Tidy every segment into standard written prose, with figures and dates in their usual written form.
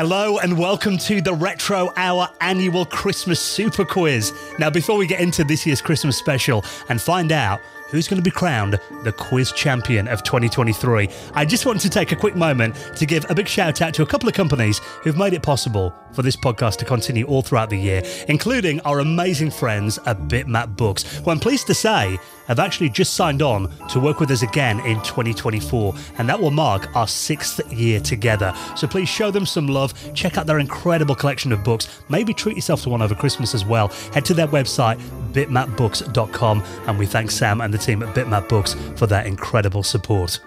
Hello and welcome to the Retro Hour annual Christmas Super Quiz. Now, before we get into this year's Christmas special and find out who's going to be crowned the quiz champion of 2023, I just want to take a quick moment to give a big shout out to a couple of companies who've made it possible for this podcast to continue all throughout the year, including our amazing friends at Bitmap Books, who I'm pleased to say have actually just signed on to work with us again in 2024, and that will mark our 6th year together. So please show them some love, check out their incredible collection of books, maybe treat yourself to one over Christmas as well. Head to their website, bitmapbooks.com, and we thank Sam and the team at Bitmap Books for their incredible support.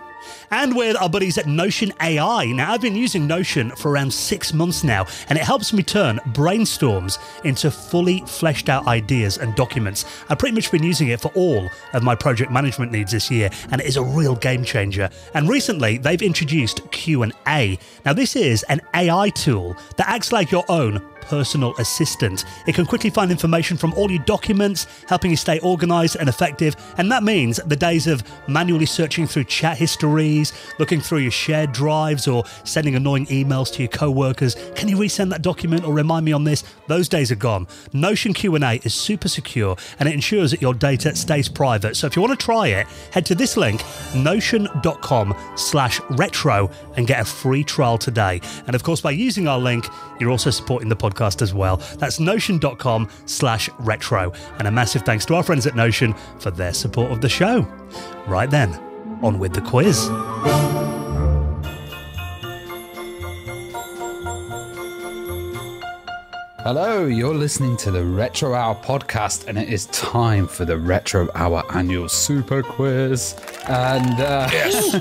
And with our buddies at Notion AI. Now, I've been using Notion for around 6 months now, and it helps me turn brainstorms into fully fleshed out ideas and documents. I've pretty much been using it for all of my project management needs this year, and it is a real game changer. And recently, they've introduced Q&A. Now, this is an AI tool that acts like your own personal assistant. It can quickly find information from all your documents, helping you stay organized and effective. And that means the days of manually searching through chat histories, looking through your shared drives, or sending annoying emails to your co-workers, can you resend that document or remind me on this? Those days are gone. Notion Q&A is super secure, and it ensures that your data stays private. So if you want to try it, head to this link, notion.com/retro, and get a free trial today. And of course, by using our link, you're also supporting the podcast as well. That's notion.com/retro. And a massive thanks to our friends at Notion for their support of the show. Right then, on with the quiz. Hello, you're listening to the Retro Hour podcast, and it is time for the Retro Hour annual Super Quiz. And yes.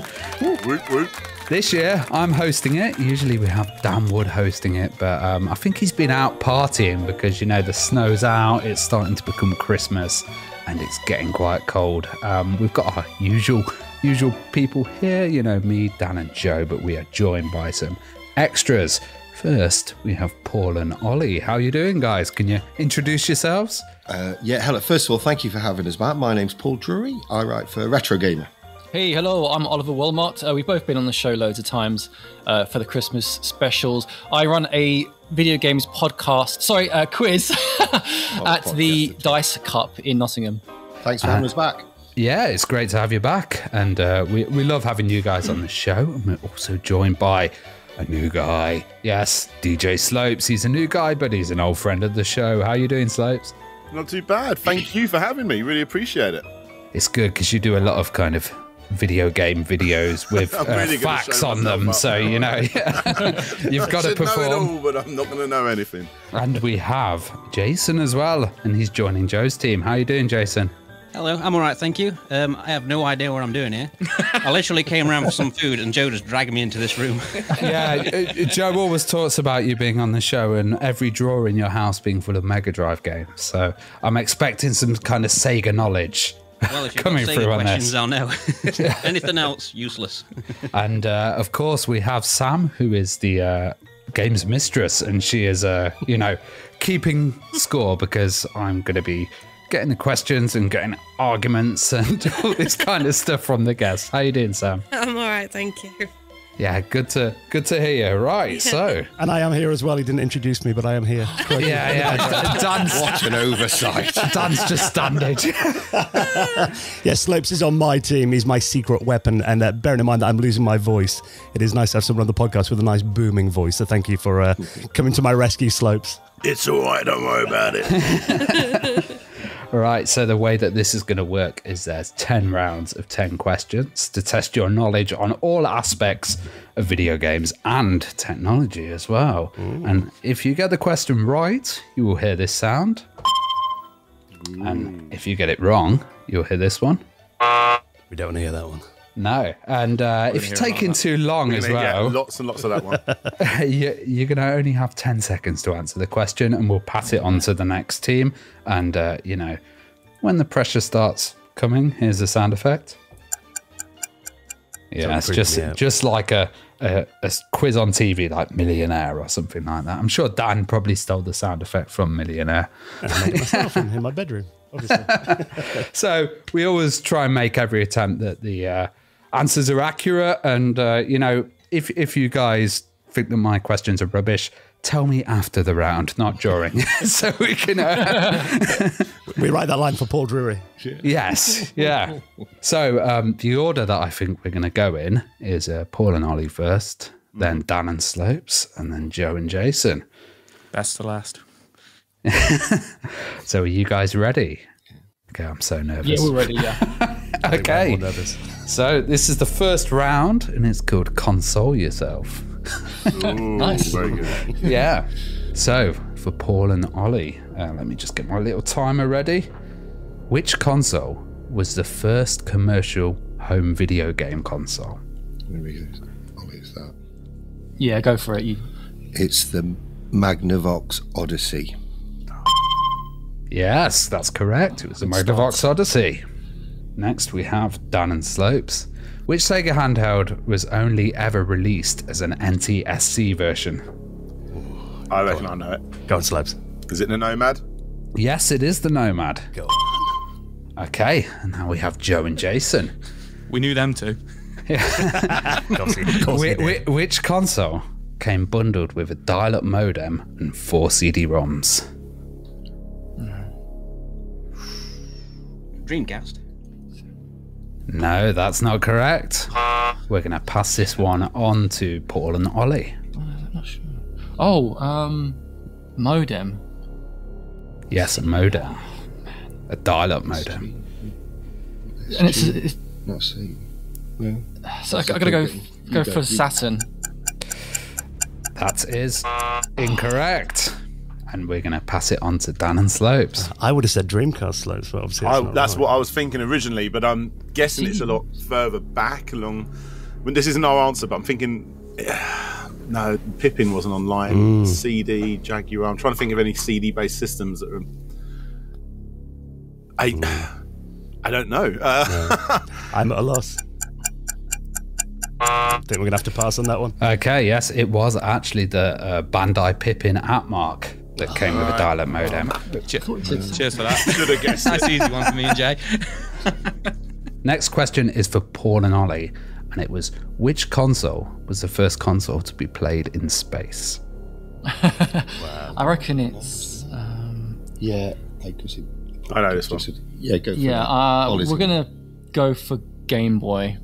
This year, I'm hosting it. Usually we have Dan Wood hosting it, but I think he's been out partying because, you know, the snow's out, it's starting to become Christmas, and it's getting quite cold. We've got our usual people here, you know, me, Dan and Joe, but we are joined by some extras. First, we have Paul and Ollie. How are you doing, guys? Can you introduce yourselves? Yeah, hello. First of all, thank you for having us back. My name's Paul Drury. I write for Retro Gamer. Hey, hello, I'm Oliver Wilmot. We've both been on the show loads of times for the Christmas specials. I run a video games podcast, quiz at the Dice Cup in Nottingham. Thanks for having us back. Yeah, it's great to have you back. And we love having you guys on the show. And we're also joined by a new guy. Yes, DJ Slopes. He's a new guy, but he's an old friend of the show. How are you doing, Slopes? Not too bad. Thank you for having me. Really appreciate it. It's good because you do a lot of kind of video game videos with really facts on them, so you know you've got to perform. Know it all, but I'm not going to know anything. And we have Jason as well, and he's joining Joe's team. How are you doing, Jason? Hello, I'm all right, thank you. I have no idea what I'm doing here. I literally came around for some food, and Joe just dragged me into this room. Yeah, Joe always talks about you being on the show and every drawer in your house being full of Mega Drive games. So I'm expecting some kind of Sega knowledge. Well, if you've got Sega questions, I'll know. Anything else, useless. And of course, we have Sam, who is the games mistress, and she is, keeping score because I'm going to be getting the questions and getting arguments and all this kind of stuff from the guests. How you doing, Sam? I'm all right, thank you. Yeah, good to hear you. Right, so. And I am here as well. He didn't introduce me, but I am here. Yeah. Dan's, what an oversight. Dan's just standard. Yeah, Slopes is on my team. He's my secret weapon. And bearing in mind that I'm losing my voice, it is nice to have someone on the podcast with a nice booming voice. So thank you for coming to my rescue, Slopes. It's all right, don't worry about it. Right, so the way that this is going to work is there's 10 rounds of 10 questions to test your knowledge on all aspects of video games and technology as well. Ooh. And if you get the question right, you will hear this sound. Ooh. And if you get it wrong, you'll hear this one. We don't want to hear that one. No, and if you're taking too long as well, lots and lots of that one. You're going to only have 10 seconds to answer the question, and we'll pass it on to the next team. And when the pressure starts coming, here's the sound effect. Yeah, it's just like a quiz on TV, like Millionaire or something like that. I'm sure Dan probably stole the sound effect from Millionaire. I made it myself in my bedroom. Obviously. So we always try and make every attempt that the answers are accurate, and if you guys think that my questions are rubbish, tell me after the round, not during, so we can... We write that line for Paul Drury. Yes, yeah. So the order that I think we're going to go in is Paul and Ollie first, then Dan and Slopes, and then Joe and Jason. Best to last. So are you guys ready? Okay, I'm so nervous. Yeah, we're ready, yeah. Okay, so this is the first round, and it's called Console Yourself. Ooh, Nice. Very good. Yeah. So for Paul and Ollie, let me just get my little timer ready. Which console was the first commercial home video game console? Ollie's that. Yeah, go for it. It's the Magnavox Odyssey. Yes, that's correct. It was the Magnavox Odyssey. Next, we have Dan and Slopes. Which Sega handheld was only ever released as an NTSC version? I reckon I know it. Go on, Slopes. Is it the Nomad? Yes, it is the Nomad. Go on. Okay, and now we have Joe and Jason. We knew them too. Of course we did. Which console came bundled with a dial-up modem and 4 CD-ROMs? Dreamcast. No, that's not correct. We're going to pass this one on to Paul and Ollie. I'm not sure. Oh, modem. Yes, a modem. A dial-up modem. And it's Not see. Yeah. so I gotta go for Saturn. That is incorrect. And we're going to pass it on to Dan and Slopes. I would have said Dreamcast, Slopes, but obviously That's what I was thinking originally, but I'm guessing it's a lot further back along. Well, this isn't our answer, but I'm thinking, no, Pippin wasn't online. CD, Jaguar. I'm trying to think of any CD-based systems that are. I don't know. I'm at a loss. I think we're going to have to pass on that one. Okay, yes, it was actually the Bandai Pippin Atmark that came with a dial-up modem. Cheers for that. Should have guessed. Nice easy one for me and Jay. Next question is for Paul and Ollie, and it was, which console was the first console to be played in space? I reckon it's. Yeah. I know this one. Yeah, go for it. Yeah, Ollie's we're gonna go for Game Boy.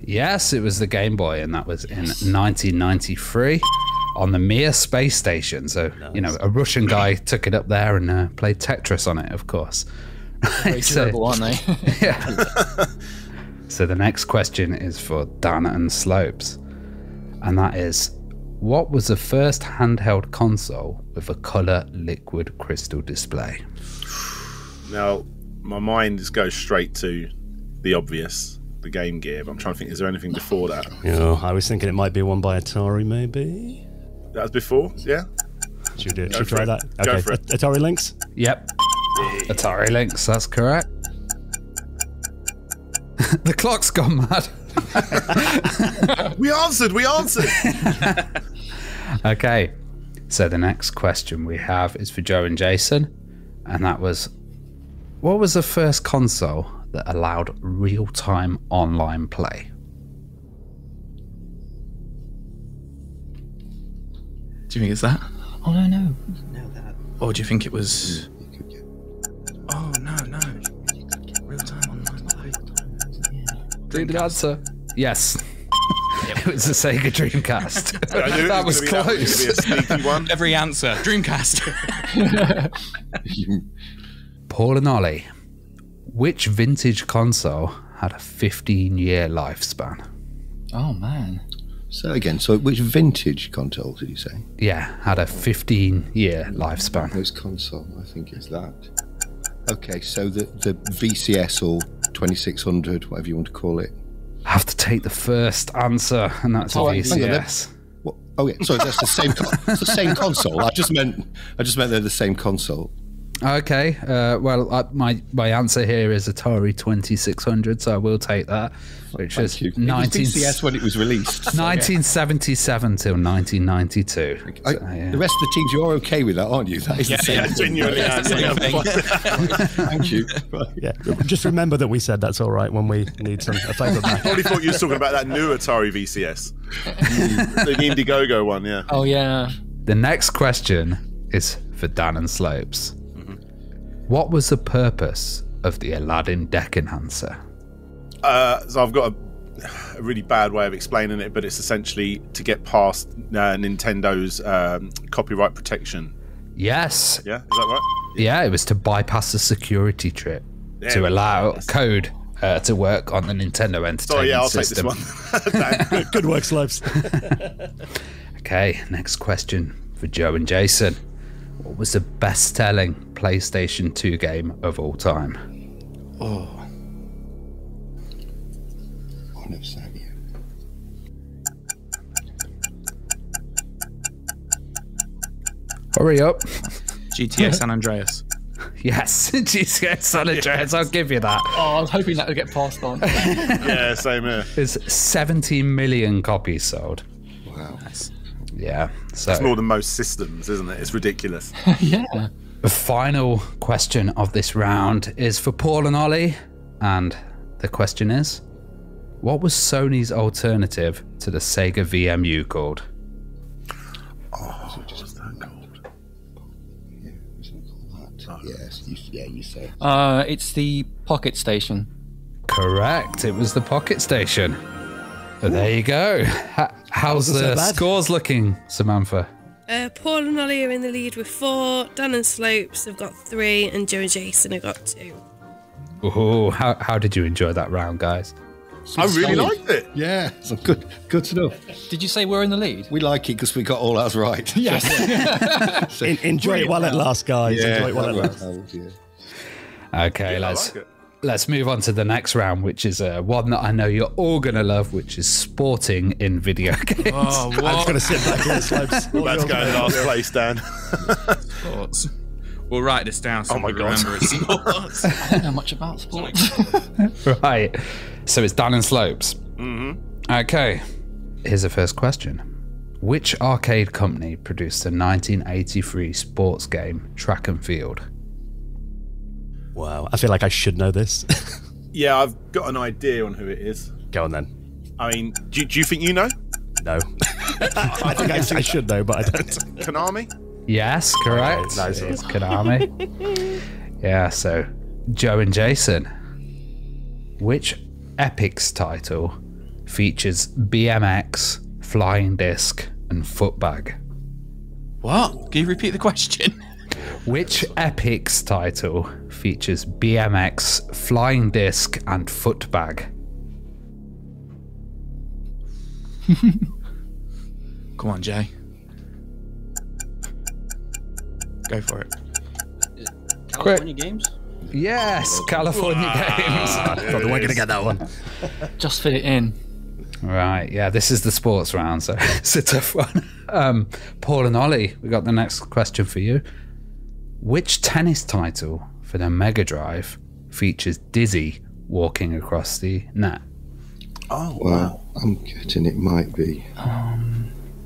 Yes, it was the Game Boy, and that was in 1993 on the Mir space station. So, you know, a Russian guy took it up there and played Tetris on it, of course. Very durable, aren't they? Yeah. So the next question is for Dan and Slopes, and that is, what was the first handheld console with a colour liquid crystal display? Now, my mind just goes straight to the obvious, the Game Gear, but I'm trying to think, is there anything before that? Yeah, I was thinking it might be one by Atari, maybe. That was before, yeah? Should we Go for try it. that? Go Okay, for it. Atari Lynx? Yep. Atari Lynx, that's correct. The clock's gone mad. We answered! Okay, so the next question we have is for Joe and Jason, and that was, what was the first console that allowed real-time online play? Do you think it's that? Oh no. Or do you think it was... Oh, no. Real time online play. The answer? Yes. It was the Sega Dreamcast. I knew it That was gonna be close. a sneaky one. Every answer. Dreamcast. Paul and Ollie, which vintage console had a 15-year lifespan? Oh man. So again, so which vintage console did you say? Yeah, had a 15-year lifespan. Those console, I think it's that. Okay, so the VCS or 2600, whatever you want to call it. I have to take the first answer, and that's a VCS. What? Oh yeah, sorry, that's the same. It's the same console. I just meant they're the same console. Okay. Well, my answer here is Atari 2600, so I will take that, which is It was VCS when it was released. 1977 till 1992. The rest of the teams, you're okay with that, aren't you? That is the same. Genuinely. Thank you. Yeah. Just remember that we said that's all right when we need a favour I back. probably thought you were talking about that new Atari VCS. The Indiegogo one, yeah. Oh, yeah. The next question is for Dan and Slopes. What was the purpose of the Aladdin deck enhancer? So I've got a really bad way of explaining it, but it's essentially to get past Nintendo's copyright protection. Yes. Yeah, is that right? Yeah, it was to bypass the security trip to allow code to work on the Nintendo Entertainment System. I'll take this one. Good work, Slopes. Okay, next question for Joe and Jason. What was the best-selling PlayStation 2 game of all time? Oh, no, Samuel. Hurry up. GTA San Andreas. Yes, GTA San Andreas, I'll give you that. Oh, I was hoping that would get passed on. Yeah, same here. There's 17 million copies sold. Wow. Nice. Yeah, so It's more than most systems, isn't it? It's ridiculous. Yeah. the final question of this round is for Paul and Ollie, and the question is, what was Sony's alternative to the Sega VMU called? Oh, what was that called? Yeah, wasn't it called that? Yes, you say. It's the Pocket Station. Correct, it was the Pocket Station. So there you go. How's the scores looking, Samantha? Paul and Ollie are in the lead with 4. Dan and Slopes have got 3, and Joe and Jason have got 2. Ooh, how did you enjoy that round, guys? I really liked it. Yeah, some good stuff. Did you say we're in the lead? We like it because we got all ours right. Yes. Enjoy it while it lasts, guys. Enjoy it while it lasts. Okay, Yeah, let's move on to the next round, which is one that I know you're all going to love, which is sporting in video games. Oh, what? I'm just going to sit back here, Slopes. That's going last place, Dan. Sports. We'll write this down so Oh my we God. remember it's sports. I don't know much about sports. Right, so it's Dan and Slopes. Mm-hmm. Okay, here's the first question. Which arcade company produced the 1983 sports game Track and Field? Wow, I feel like I should know this. Yeah, I've got an idea on who it is. Go on then. I mean, do you think you know? No. I think I should know, but I don't. Konami? Yes, correct. Okay, nice. It's Konami. Yeah, so Joe and Jason. Which Epix title features BMX, flying disc, and footbag? What? Can you repeat the question? Which Epix title features BMX, flying disc, and footbag? Come on, Jay. Go for it. California Games? Yes, California Games. Thought they weren't going to get that one. Just fit it in. Right, yeah, this is the sports round, so it's a tough one. Paul and Ollie, we got the next question for you. Which tennis title for the Mega Drive features Dizzy walking across the net? Oh, Well, I'm getting it might be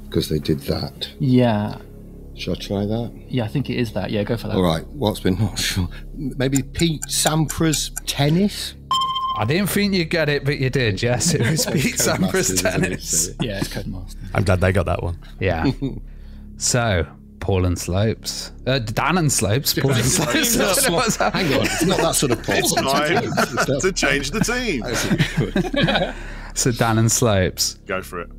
because they did that. Yeah. Shall I try that? Yeah, I think it is that. Yeah, go for that. All right. What's been not sure? Maybe Pete Sampras tennis. I didn't think you'd get it, but you did. Yes, it was Pete Sampras tennis. Yeah, it's Codemaster. I'm glad they got that one. Yeah. So, Paul and Slopes. Dan and Slopes. Paul and Slopes. Hang on, it's not that sort of it's time to change the team. So, Dan and Slopes. Go for it.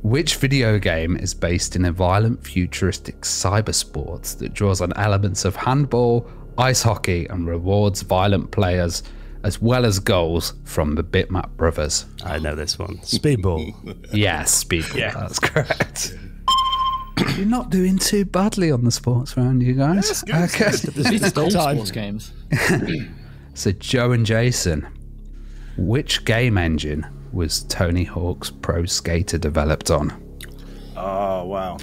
Which video game is based in a violent futuristic cyber sport that draws on elements of handball, ice hockey, and rewards violent players, as well as goals from the Bitmap brothers? I know this one. Speedball. Yes, Speedball. That's correct. You're not doing too badly on the sports round, you guys. Yeah, it's good. These are old Time. sports games. So, Joe and Jason, which game engine was Tony Hawk's Pro Skater developed on? Oh, wow.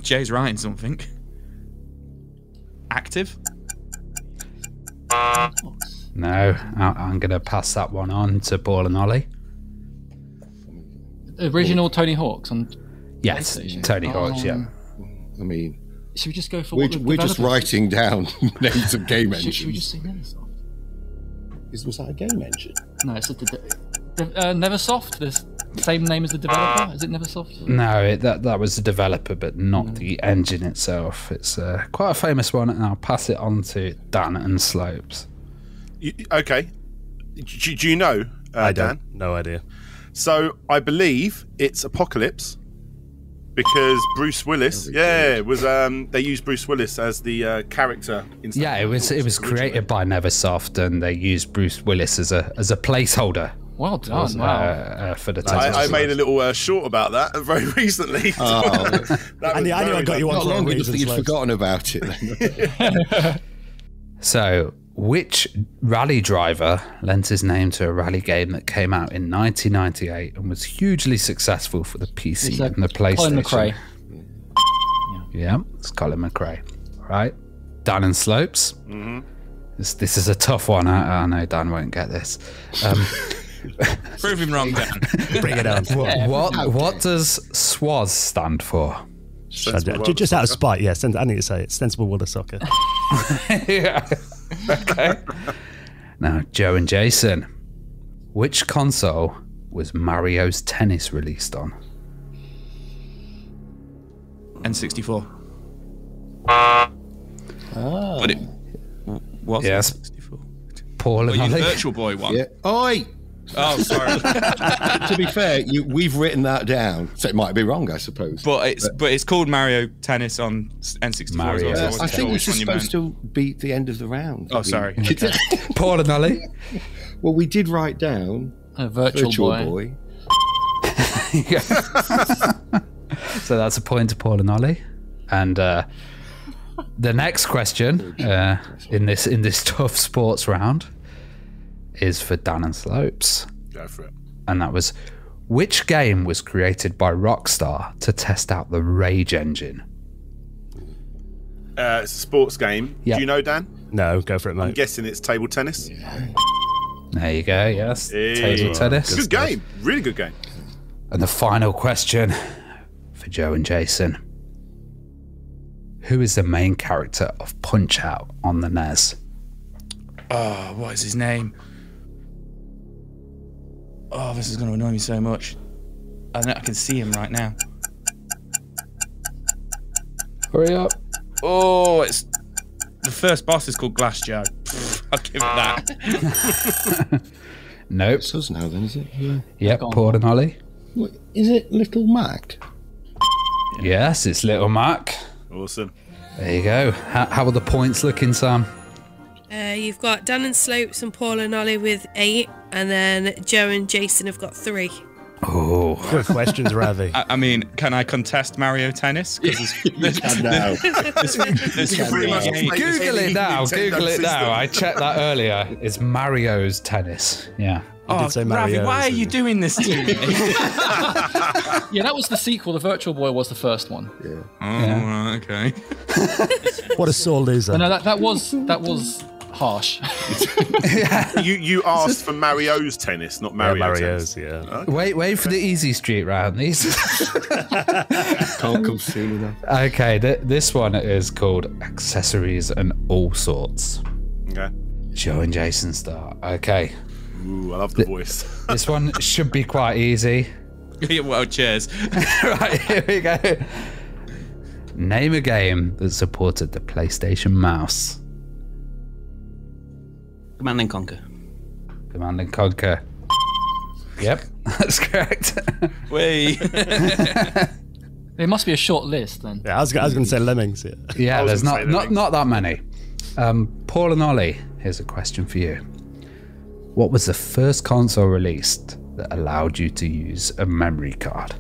Jay's writing something. active? No, I'm going to pass that one on to Paul and Ollie. Original Tony Hawk's on Yes, PlayStation. Tony Hawk's, yeah. I mean, Should we just go for we're just writing down names of game Should we engines. just say Neversoft? Was that a game engine? No, it's Neversoft. The same name as the developer. Is it Neversoft? No, that was the developer, but not the engine itself. It's quite a famous one, and I'll pass it on to Dan and Slopes. Okay. Do you know, I don't. Dan? No idea. So I believe it's Apocalypse because Bruce Willis, was they used Bruce Willis as the character. Yeah, it was created by Neversoft, and they used Bruce Willis as a placeholder. Well done. Wow. For the title. I made a little short about that very recently. I knew I got you on Not for a long enough reason. that you'd Slopes. forgotten about it then. So, which rally driver lent his name to a rally game that came out in 1998 and was hugely successful for the PC and the PlayStation? Colin McRae. Yeah, it's Colin McRae. Right. Dan and Slopes. This is a tough one. I know Dan won't get this. Prove him wrong, Dan. Bring it on. What does SWAS stand for? Just out of spite, yes. I need to say it. Sensible World of Soccer. Yeah. Okay. Now, Joe and Jason, which console was Mario's Tennis released on? N64. Ah. But it was Yes. N64. Paul and Well, Ollie. you Virtual Boy one. Yeah. Oi! Oh, sorry. To be fair, we've written that down, so it might be wrong, I suppose. But it's called Mario Tennis on N64 Mario. as well. So I think which this is one you supposed meant. to be the end of the round. Oh, sorry. Paul and Ollie. Well, we did write down Virtual Boy. Yeah. So that's a point to Paul and Ollie. And the next question in this tough sports round is for Dan and Slopes. Go for it. And that was, which game was created by Rockstar to test out the Rage engine? It's a sports game. Yep. Do you know, Dan? No, go for it, I'm mate. guessing it's table tennis. There you go, yes. Yeah. Table tennis. Good game. Really good game. And the final question for Joe and Jason. Who is the main character of Punch-Out on the NES? Oh, what is his name? Oh, this is going to annoy me so much. I can see him right now. Hurry up. Oh, it's the first boss is called Glass Joe. I'll give it that. Nope. It's us now, then, is it? Yeah. Yep, Paul and Ollie. What, is it Little Mac? Yes, it's Little Mac. Awesome. There you go. How are the points looking, Sam? You've got Dan and Slopes and Paul and Ollie with 8, and then Joe and Jason have got 3. Oh, Good questions, Ravi. I mean, can I contest Mario Tennis? Because there's And now. Pretty much games. Google it now. Google it now. I checked that earlier. It's Mario's Tennis. Yeah. Oh, did say Ravi, Mario, why are isn't you it? doing this to me? Yeah, that was the sequel. The Virtual Boy was the first one. Yeah. Oh, right, okay. What a sore loser. No, that was harsh. You asked for Mario's tennis, not Mario Mario's, tennis. yeah. Wait for the easy street round. These. Can't come soon enough. Okay, this one is called Accessories and All Sorts. Okay. Joe and Jason start. Okay. Ooh, I love the voice. This one should be quite easy. Well, cheers. Right, here we go. Name a game that supported the PlayStation mouse. Command and Conquer. Command and Conquer. Yep, that's correct. Wait. There must be a short list then. Yeah, I was going to say Lemmings. Yeah. Yeah, was there's gonna say not that many. Paul and Ollie, here's a question for you. What was the first console released that allowed you to use a memory card?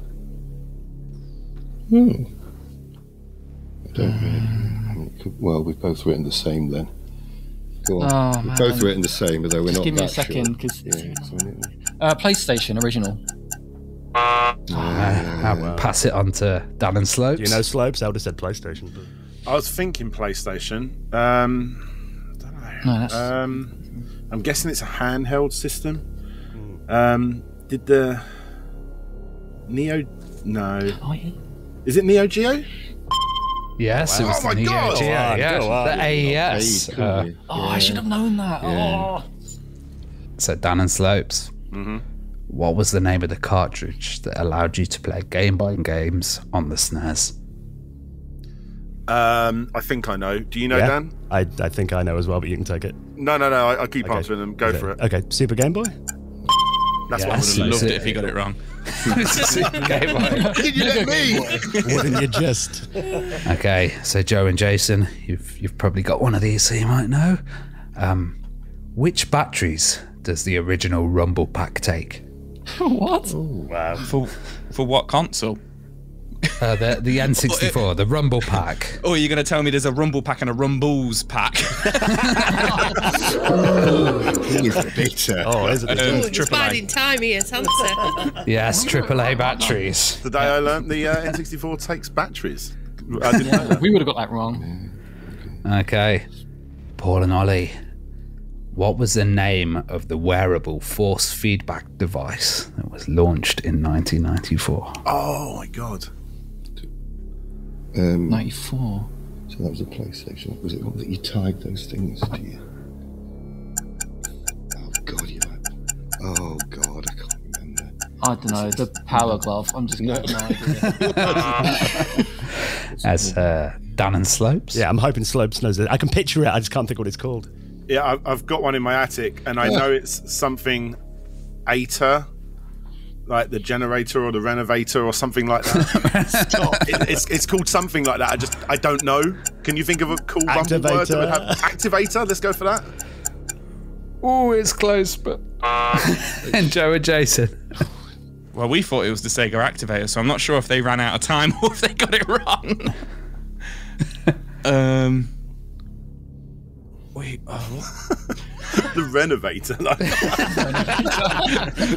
I don't really. Well, we've both written the same then. Go on. Oh, We've man. both written the same, although we're Just not give me a that second, sure. 'cause- Yeah, PlayStation original. I'll pass it on to Dan and Slopes. Do you know Slopes? I would have said PlayStation. But... I was thinking PlayStation. I don't know. No, I'm guessing it's a handheld system. Did the Neo? No. Oh, yeah. Is it Neo Geo? Yes, it was the Neo Geo. Yeah, the AES. I should have known that. Yeah. Oh. So Dan and Slopes. Mm-hmm. What was the name of the cartridge that allowed you to play Game Boy games on the SNES? I think I know. Do you know, Dan? I think I know as well, but you can take it. No. I keep answering them. Go for it. Okay, Super Game Boy? That's I would have loved it if he got it wrong. Super Game Boy. Did you let me? Wouldn't you just? Okay, so Joe and Jason, you've probably got one of these, so you might know. Which batteries does the original Rumble Pack take? What? Wow. For what console? The N64, the Rumble Pack. Oh, you're going to tell me there's a Rumble Pack and a Rumbles Pack? He is bitter. Oh, is it? It's bad in time here, answer. Yes, AAA batteries. The day I learnt the N64 takes batteries. I didn't know that. We would have got that wrong. Okay, Paul and Ollie, what was the name of the wearable force feedback device that was launched in 1994? Oh my god. 94. So that was a PlayStation. Was it one that you tied those things to you? Oh god, oh god, I can't remember. I don't know. The Power Glove. I'm just got no idea. As Dan and Slopes? Yeah, I'm hoping Slopes knows it. I can picture it, I just can't think what it's called. Yeah, I've got one in my attic, and I know it's something ATA, like the generator or the renovator or something like that. It's called something like that. I don't know. Can you think of a cool Rumble word that would have activator? Let's go for that. Oh, it's close, but... And Joe and Jason. Well, we thought it was the Sega Activator, so I'm not sure if they ran out of time or if they got it wrong. Wait, what? The renovator.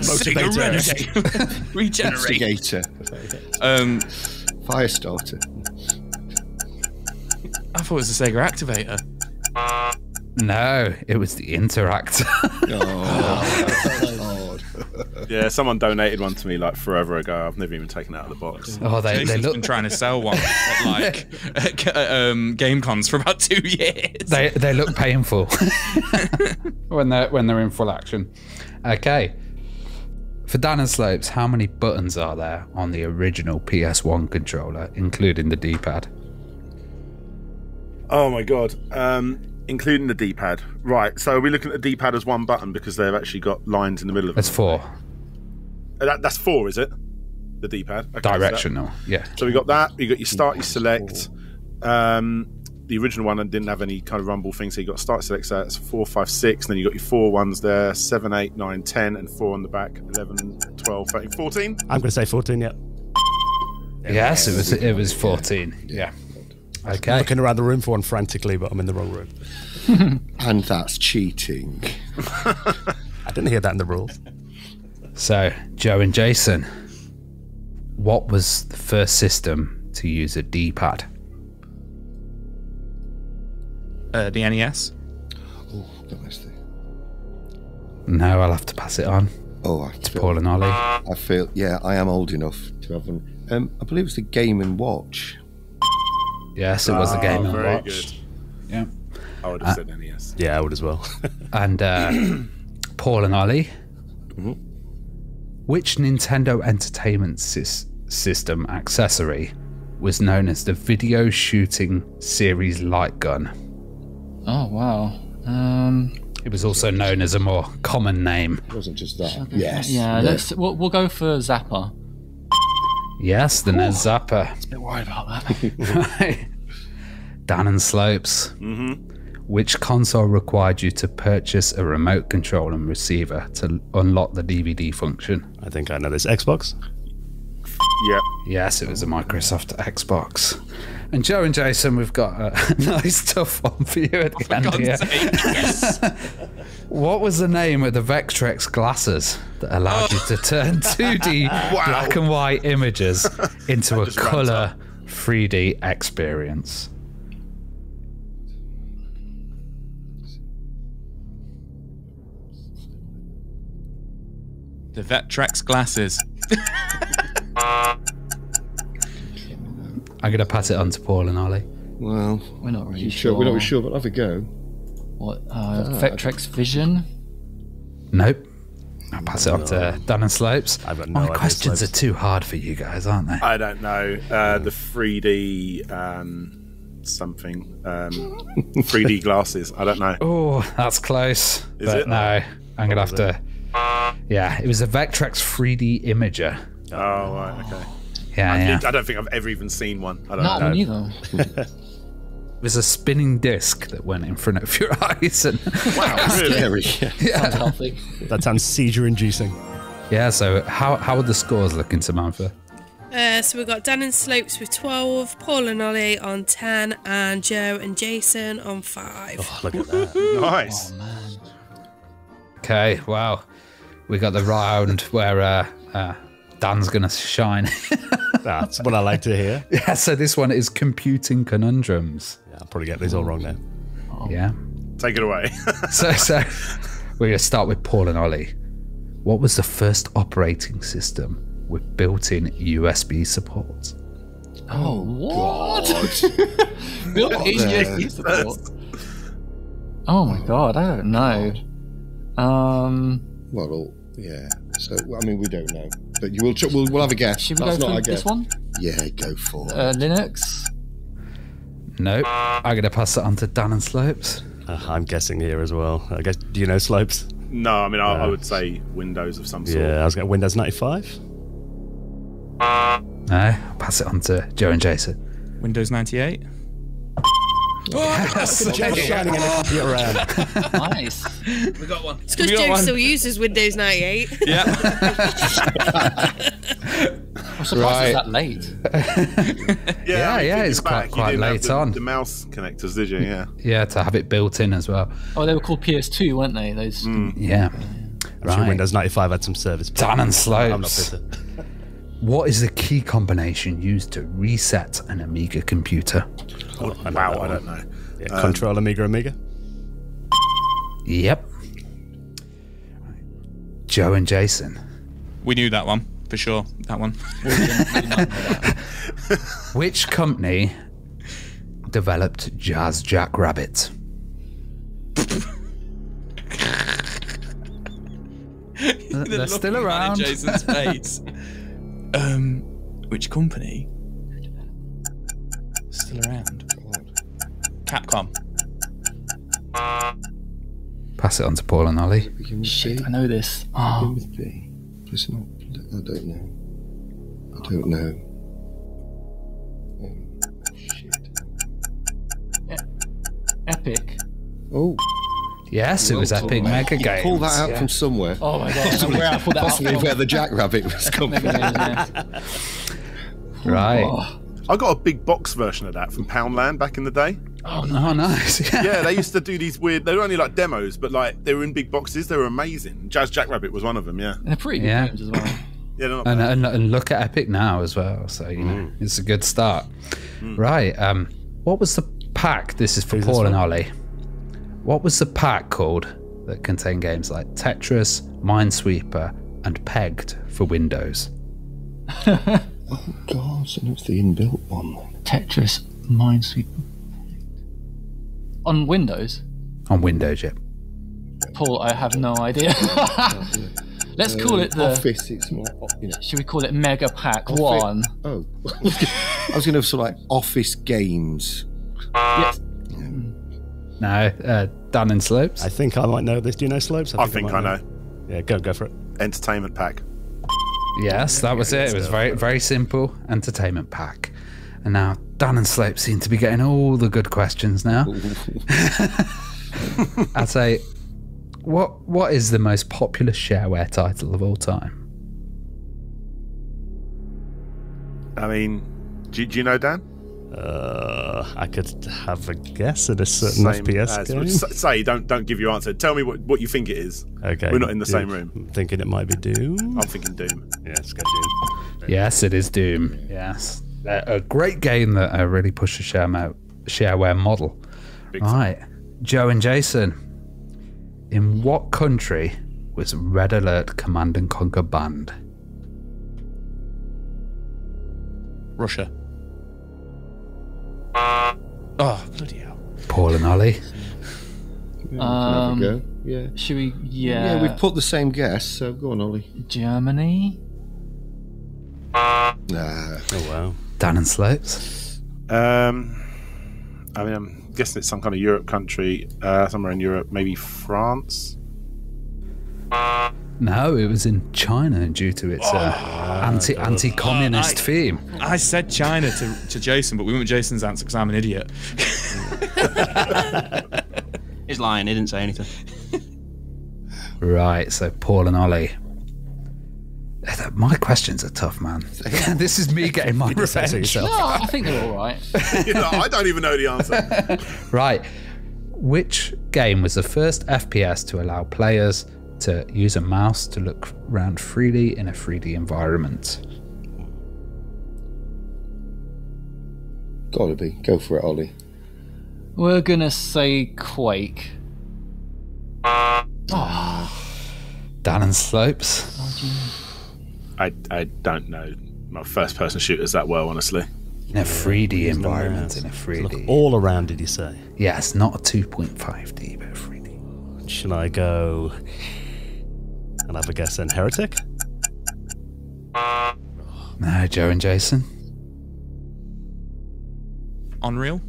Motivator. Regenerate. Instigator. Firestarter. I thought it was the Sega Activator. No, it was the Interactor. Yeah, someone donated one to me like forever ago. I've never even taken it out of the box. Oh, they Jason's look... been trying to sell one at game cons for about 2 years. They look painful when they're in full action. Okay. For Dan and Slopes, how many buttons are there on the original PS1 controller, including the D-pad? Oh my god. Including the D-pad. Right, so are we looking at the D-pad as one button because they've actually got lines in the middle of it? That's 4. That's 4, is it? The D-pad? Okay, Directional, yeah. So we got that. You got your start, your select. The original one didn't have any kind of rumble thing, so you got start, select, so that's 4, 5, 6. And then you got your 4 ones there, 7, 8, 9, 10, and 4 on the back, 11, 12, 13, 14. I'm going to say 14, yeah. Yes, it was 14, yeah. Okay. I'm looking around the room for one frantically, but I'm in the wrong room. And that's cheating. I didn't hear that in the rules. So, Joe and Jason, what was the first system to use a D-pad? The NES. Oh, that was the... No, I'll have to pass it on Oh, to Paul and Ollie. I feel, yeah, I am old enough to have one. I believe it's the Game & Watch. Yes, it was the Game & very Watch. good. Yeah. I would have said NES. Yeah, I would as well. And Paul and Ollie, which Nintendo Entertainment System accessory was known as the Video Shooting Series Light Gun? Oh, wow. It was also known as a more common name. It wasn't just that. Yes. Yeah, we'll go for Zapper. Yes, the NES Zapper. I was a bit worried about that. Right. Dan and Slopes. Which console required you to purchase a remote control and receiver to unlock the DVD function? I think I know this. Xbox? Yeah. Yes, it was a Microsoft Xbox. And Joe and Jason, we've got a nice tough one for you at the end here. Yes. What was the name of the Vectrex glasses that allowed you to turn 2D black and white images into a colour 3D experience? The Vectrex glasses. I'm going to pass it on to Paul and Ollie. Well, We're not really sure. We're not really sure, but have a go. What? Vectrex Vision? Nope. I'll pass it on to Dan and Slopes. I've got no My idea, questions Slopes. are too hard for you guys, aren't they? I don't know. The 3D something. 3D glasses. I don't know. Oh, that's close. Is but it? no, I'm going to have to... Yeah, it was a Vectrex 3D imager. Oh, right, okay. Yeah. I don't think I've ever even seen one. I don't Not know. me neither. It was a spinning disc that went in front of your eyes. And Wow, really? Sounds healthy. That sounds seizure-inducing. yeah, so how are the scores looking, Samantha? So we've got Dan and Slopes with 12, Paul and Ollie on 10, and Joe and Jason on 5. Oh, look at that. Nice. Okay, wow. We got the round where Dan's going to shine. That's what I like to hear. Yeah, so this one is computing conundrums. Yeah, I'll probably get these all wrong now. Yeah. Take it away. So we're going to start with Paul and Ollie. What was the first operating system with built-in USB support? Oh, what? Built-in USB support. Oh my god, I don't know. Well, yeah. So, I mean, we don't know. But you will. We'll have a guess. Should we That's go not for a guess. this one? Yeah, go for it. Linux? No. I'm going to pass it on to Dan and Slopes. I'm guessing here as well. I guess. Do you know Slopes? No, I mean, I would say Windows of some sort. Yeah, I was going Windows 95. No. I'll pass it on to Joe and Jason. Windows 98. Just shining in a computer around. Nice. We got one. It's because Joe still uses Windows 98. Yeah. I'm surprised it's that late. Yeah, I mean, it's thinking quite you didn't late have on. the mouse connectors, did you? Yeah. Yeah, to have it built in as well. Oh, they were called PS2, weren't they? Those. Yeah. I'm sure Windows 95 had some service. Dan and Slopes. I'm not bitter. What is the key combination used to reset an Amiga computer? I don't know. Yeah, Control Amiga. Yep. Joe and Jason. We knew that one for sure. That one. Which company developed Jazz Jackrabbit? They're still around. Jason's face. Which company? Still around. Capcom. Pass it on to Paul and Ollie. Begin with Shit, B. I know this. Begin Oh. with B. Listen, I don't know. Shit. Epic. Oh, Yes, it was Epic Mega Games. pull that out from somewhere. Oh my god. Where I pulled that Possibly out where the Jackrabbit was coming from. from. Right. I got a big box version of that from Poundland back in the day. Oh, nice. Yeah, they used to do these weird. They were only like demos, but like they were in big boxes. They were amazing. Jazz Jackrabbit was one of them. Yeah, They're pretty good Yeah. games as well. yeah. They're not bad. And look at Epic now as well. So, you know, it's a good start. Right. What was the pack? This is for Who's this Paul and for? Ollie. What was the pack called that contained games like Tetris, Minesweeper, and Pegged for Windows? Oh God, so it's the inbuilt one. Tetris, Minesweeper. On Windows? On Windows, yeah. Paul, I have no idea. Let's call it the. Office. It's more, Should we call it Mega Pack 1? Oh, I was going to sort of like Office games. Yes. No, Dan and Slopes. I think I might know this. Do you know Slopes? I think I know. Yeah, go for it. Entertainment pack. Yes, that was it. It was very, very simple entertainment pack. And now Dan and Slopes seem to be getting all the good questions now. I'd say, what is the most popular shareware title of all time? I mean, do you know, Dan? I could have a guess at a certain FPS game. Say, don't give your answer. Tell me what you think it is. Okay. We're not in the Doom. same room. I'm thinking it might be Doom. I'm thinking Doom. Yeah, let's go Doom. Yes, it is Doom. Yes. A great game that really pushed the shareware model. Big Right. Joe and Jason, in what country was Red Alert Command and Conquer Band? Russia. Oh, bloody hell. Paul and Ollie. Have a go. Yeah. Should we? Yeah, we've put the same guess, so go on, Ollie. Germany. Nah. Oh, wow. Dan and Slopes. I mean, I'm guessing it's some kind of Europe country, somewhere in Europe, maybe France. No, it was in China due to its anti-communist theme. I said China to Jason, but we went with Jason's answer because I'm an idiot. He's lying. He didn't say anything. Right, so Paul and Ollie. My questions are tough, man. This is me getting my revenge. No, I think they're all right. I don't even know the answer. Right. Which game was the first FPS to allow players to use a mouse to look around freely in a 3D environment? Gotta be. Go for it, Ollie. We're gonna say Quake. Dan and Slopes. I don't know my first-person shooters that well, honestly. In a 3D environment, in a 3D. Look all around, did you say? Yes, not a 2.5D, but 3D. Shall I go and have a guess then? Heretic? No, Joe and Jason. Unreal?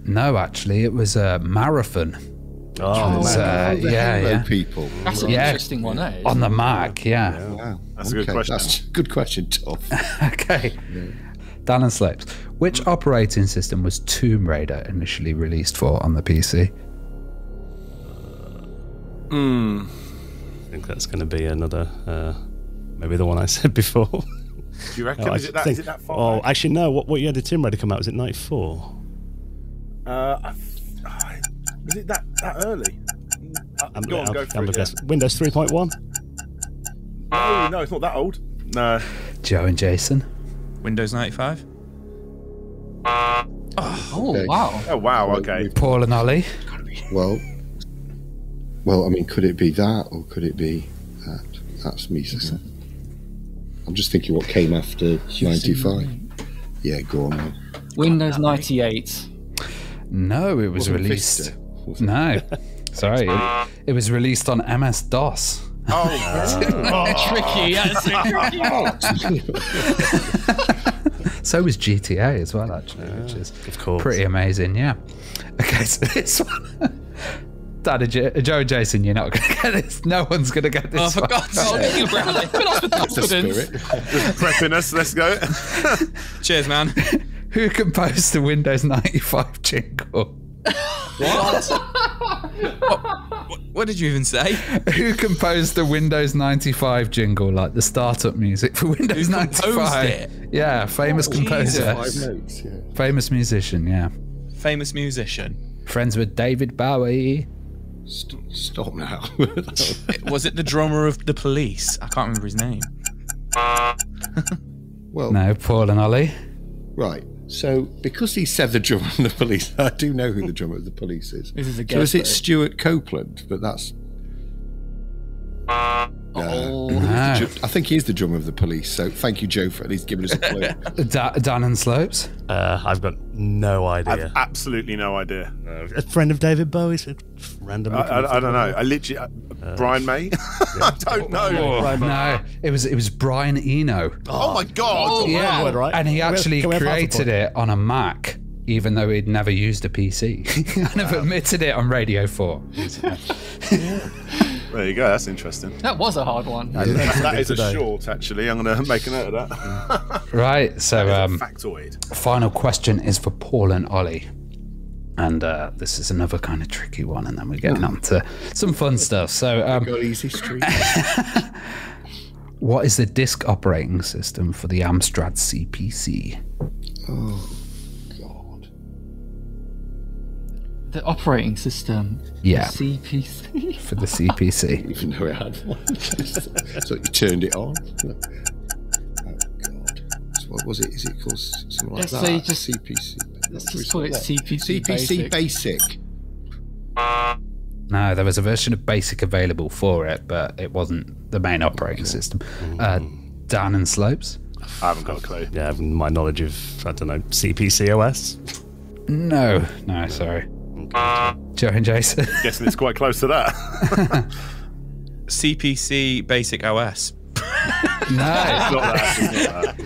No, actually, it was a Marathon. Oh, yeah. People. That's an interesting one, eh? On the Mac, yeah. Wow. That's a good question. That's a good question, Tough. Okay. Dan and Slopes. Which operating system was Tomb Raider initially released for on the PC? I think that's going to be another, maybe the one I said before. Do you reckon? Is it that far? Oh, actually, no. What year did Tomb Raider come out? Was it 94? Was it that early? Go on, go for I'm it. guess. Windows 3.1? No, it's not that old. No. Joe and Jason. Windows 95? Oh, Okay. wow. Oh, wow, okay. Paul and Ollie. Well, I mean, could it be that, or could it be that? That's me saying. I'm just thinking what came after 95. Yeah, go on, man. Windows 98. No, it was Wasn't released. Vista, was it? No, sorry. It was released on MS-DOS. Tricky. That's tricky. So was GTA as well, actually, which is Of course. pretty amazing, yeah. Okay, so this one... Dad and Joe and Jason, you're not going to get this. No one's going to get this. Oh, for one. God's sake. That's the spirit. Prepping us, let's go. Cheers, man. Who composed the Windows 95 jingle? What did you even say? Who composed the Windows 95 jingle, like the startup music for Windows 95? composed it? Yeah, famous composer. 5 notes, yeah. Famous musician, yeah. Famous musician. Friends with David Bowie. Stop now. Was it the drummer of the Police? I can't remember his name. Well, No, Paul and Ollie. right. So, because he said the drummer of the Police, I do know who the drummer of the Police is. This is a So guess, is it though. Stuart Copeland? But that's... No. I think he's the drummer of the Police, so thank you, Joe, for at least giving us a clue. Dan and Slopes. I've got no idea. I've absolutely no idea. A friend of David Bowie's? Randomly. I don't know. I literally... Brian May? I don't know. No, it was Brian Eno. Oh, my God. Yeah, word, right? and he actually Can we have half a created point? it on a Mac, even though he'd never used a PC. He kind of admitted it on Radio 4. There you go. That's interesting. That was a hard one. That is a short, actually. I'm going to make a note of that. Right, so Factoid. final question is for Paul and Ollie. And this is another kind of tricky one, and then we're getting on to some fun stuff. So, Got easy street. what is the disk operating system for the Amstrad CPC? Oh, God. The operating system. Yeah. CPC. For the CPC. Even though it had one. So you turned it on. Oh, God. So what was it? Is it called something like Let's that? say just- CPC. Let's just call it CPC CPC Basic. No, there was a version of BASIC available for it, but it wasn't the main operating system. Dan and Slopes? I haven't got a clue. Yeah, my knowledge of, I don't know, CPCOS? No, sorry. Joe and Jason? Guessing it's quite close to that. CPC Basic OS. No.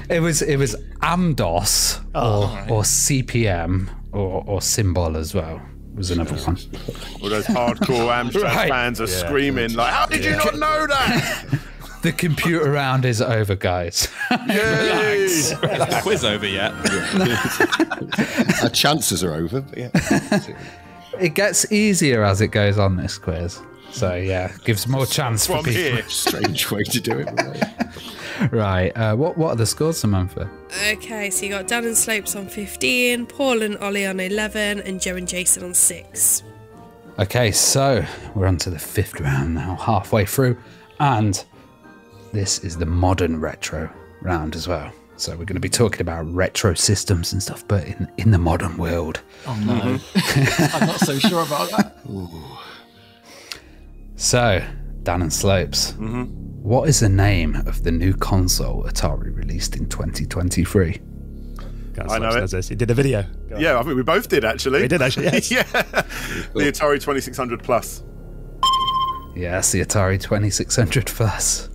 It was AMDOS or CPM or Symbol as well. Was another one. All those hardcore Amstrad fans are screaming like, "How did you not know that?" The computer round is over, guys. Is the quiz over yet? Our chances are over. But yeah. It gets easier as it goes on, this quiz. So yeah, gives more chance for people. Here. Strange way to do it. Right. What are the scores, Samantha? Okay, so you got Dan and Slopes on 15, Paul and Ollie on 11, and Joe and Jason on 6. Okay, so we're on to the 5th round now, halfway through, and this is the modern retro round as well. So we're going to be talking about retro systems and stuff, but in the modern world. Oh no, I'm not so sure about that. So, Dan and Slopes, what is the name of the new console Atari released in 2023? I know it. He did a video. Yeah, I think we both did actually. We did actually, yes. Yeah, the Atari 2600 Plus. Yes, the Atari 2600 Plus.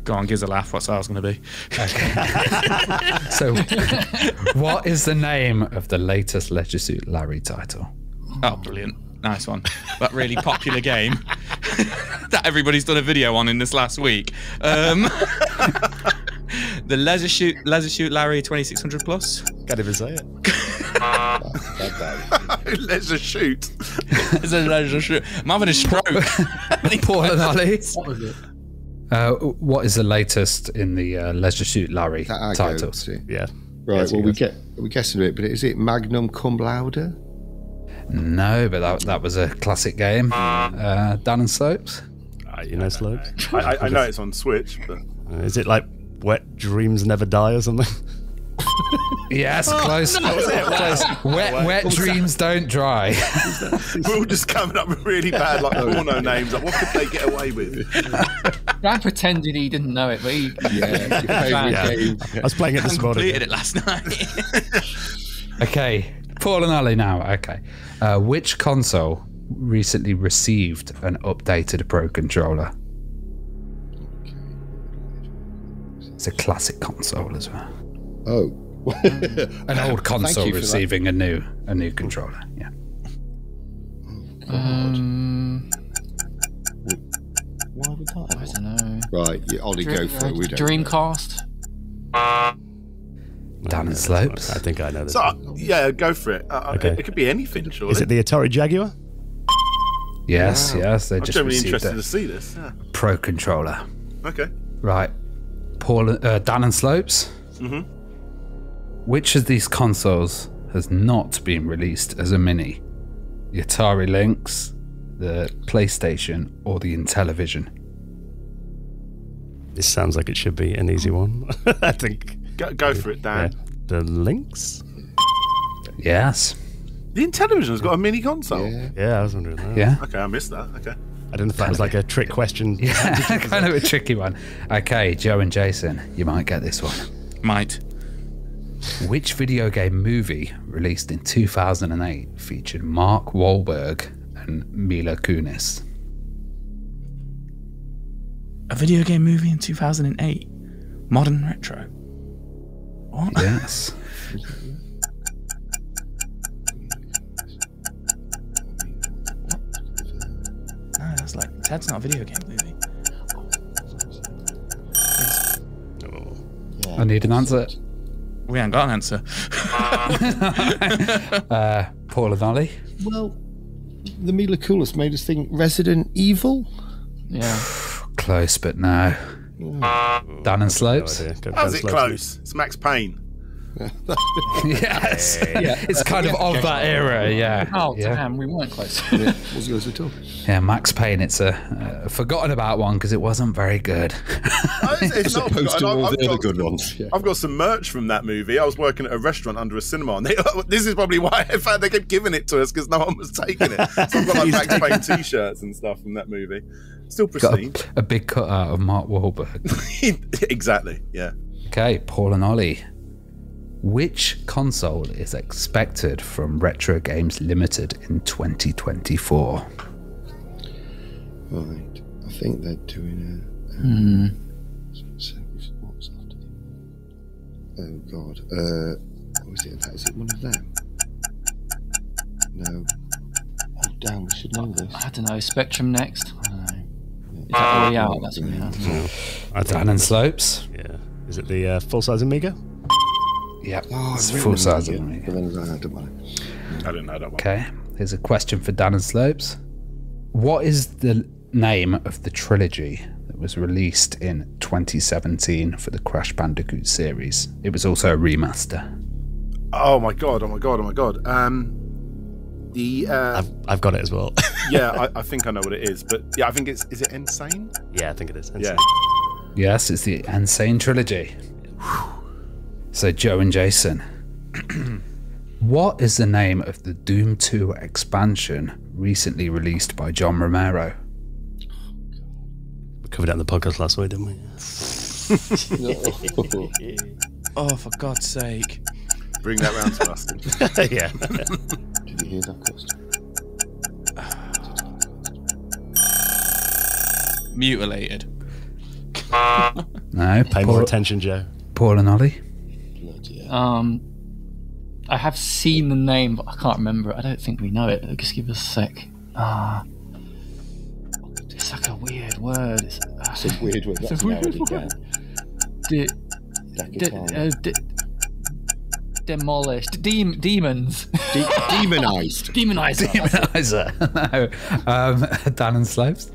Go on, give us a laugh. What's ours going to be? Okay. So, what is the name of the latest Leisure Suit Larry title? Oh, brilliant. Nice one. That really popular game that everybody's done a video on in this last week. The Leisure Suit Larry 2600 Plus. Can't even say it. Leisure Shoot. It's a Leisure Shoot. I'm having a stroke. Paul and Ollie. What was it? What is the latest in the Leisure Suit Larry titles? Yeah. Right. Well, we're guessing it, but is it Magnum Cum Laude? No, but that was a classic game. Dan and Slopes? You know Slopes? I know it's on Switch, but is it like Wet Dreams Never Die or something? Yes, close. Close. Wet dreams don't dry. we're all just coming up with really bad like porno names. Like, what could they get away with? Dan pretended he didn't know it, but he... I was playing it this morning. Completed it last night. Okay, Paul and Ollie now. Okay. Which console recently received an updated Pro Controller? It's a classic console as well. Oh. An old console receiving a new controller. Yeah. Why would that? I don't know. Right, Ollie, go for it. We don't Dreamcast. Dan and Slopes. I think I know this. So, yeah, go for it. Okay. It could be anything, surely. Is it the Atari Jaguar? Yes, yes. They I'm just generally received interested a to see this. Yeah. Pro Controller. Okay. Right. Dan and Slopes. Which of these consoles has not been released as a mini? The Atari Lynx, the PlayStation, or the Intellivision? This sounds like it should be an easy one. I think. Go for it, Dan. Yeah. The Lynx? Yes. The Intellivision's got a mini console. Yeah, I was wondering that. Yeah. Okay, I missed that. Okay. I didn't know if that was like a trick question. Yeah, kind of a tricky one. Okay, Joe and Jason, you might get this one. Might. Which video game movie released in 2008 featured Mark Wahlberg and Mila Kunis? A video game movie in 2008. Modern retro. What? Yes. No, that's like Ted's not a video game movie. I need an answer. We ain't got an answer. Paul and Ollie? Well, the Mila Kunis made us think Resident Evil. Yeah. Close, but no. Dan and Slopes? No idea. How's it close? It's Max Payne. Yes. Yeah. It's kind of that era. Yeah. Oh, yeah. damn, we weren't close. Was yours at all? Yeah, Max Payne. It's a forgotten about one because it wasn't very good. It's not Opposed to all I've the other got- good ones. Yeah. I've got some merch from that movie. I was working at a restaurant under a cinema, and this is probably why in fact they kept giving it to us because no one was taking it. So I've got like Max Payne T-shirts and stuff from that movie. Still pristine. Got a big cutout of Mark Wahlberg. Exactly. Yeah. Okay, Paul and Ollie. Which console is expected from Retro Games Limited in 2024? Right. I think they're doing a. What's after the? Oh God. What was it? Is it one of them? No. Oh damn! We should know this. I don't know. Spectrum next. I don't know. Is that already out? That's already out. Dan and Slopes. Yeah. Is it the full-size Amiga? Yep. Oh, it's I've full written size. Amiga, but then I don't mind. I didn't know that one. Okay, here's a question for Dan and Slopes. What is the name of the trilogy that was released in 2017 for the Crash Bandicoot series? It was also a remaster. Oh my god! I've got it as well. Yeah, I think I know what it is, but yeah, I think is it Insane? Yeah, I think it is. Yeah. Yes, it's the Insane trilogy. So, Joe and Jason, what is the name of the Doom 2 expansion recently released by John Romero? We covered it on the podcast last week, didn't we? Oh, for God's sake. Bring that round to us. Yeah. Did you hear that question? Mutilated. No, Pay more attention, Joe. Paul and Ollie. I have seen the name, but I can't remember it. I don't think we know it. Just give us a sec. It's like a weird word. It's a weird word. That's narrowed it down. Demolished. Demons. Demonized. Demonizer. Demonizer. No. Dan and Slopes.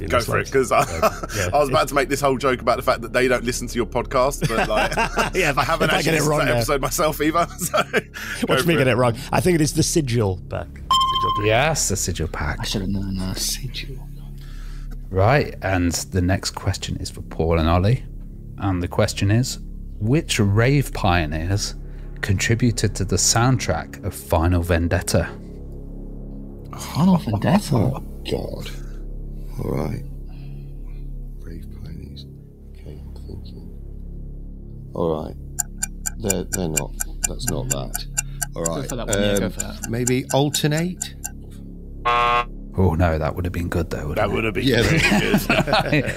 Go for it, because I was about to make this whole joke about the fact that they don't listen to your podcast, but like, Yeah, if I haven't if I actually get it listened wrong to that now. episode myself either. So Watch me get it wrong. I think it is the Sigil back. Yes, the Sigil pack. I should have known that. Right, and the next question is for Paul and Ollie. And the question is, which rave pioneers contributed to the soundtrack of Final Vendetta? Final Vendetta? Oh, God. All right. Brave ponies. Okay, I'm thinking. All right. They're not. That's not that. All right. Go for that one. Yeah, go for that. Maybe alternate. Oh, no, that would have been good, though, That wouldn't would have been Yeah. really good.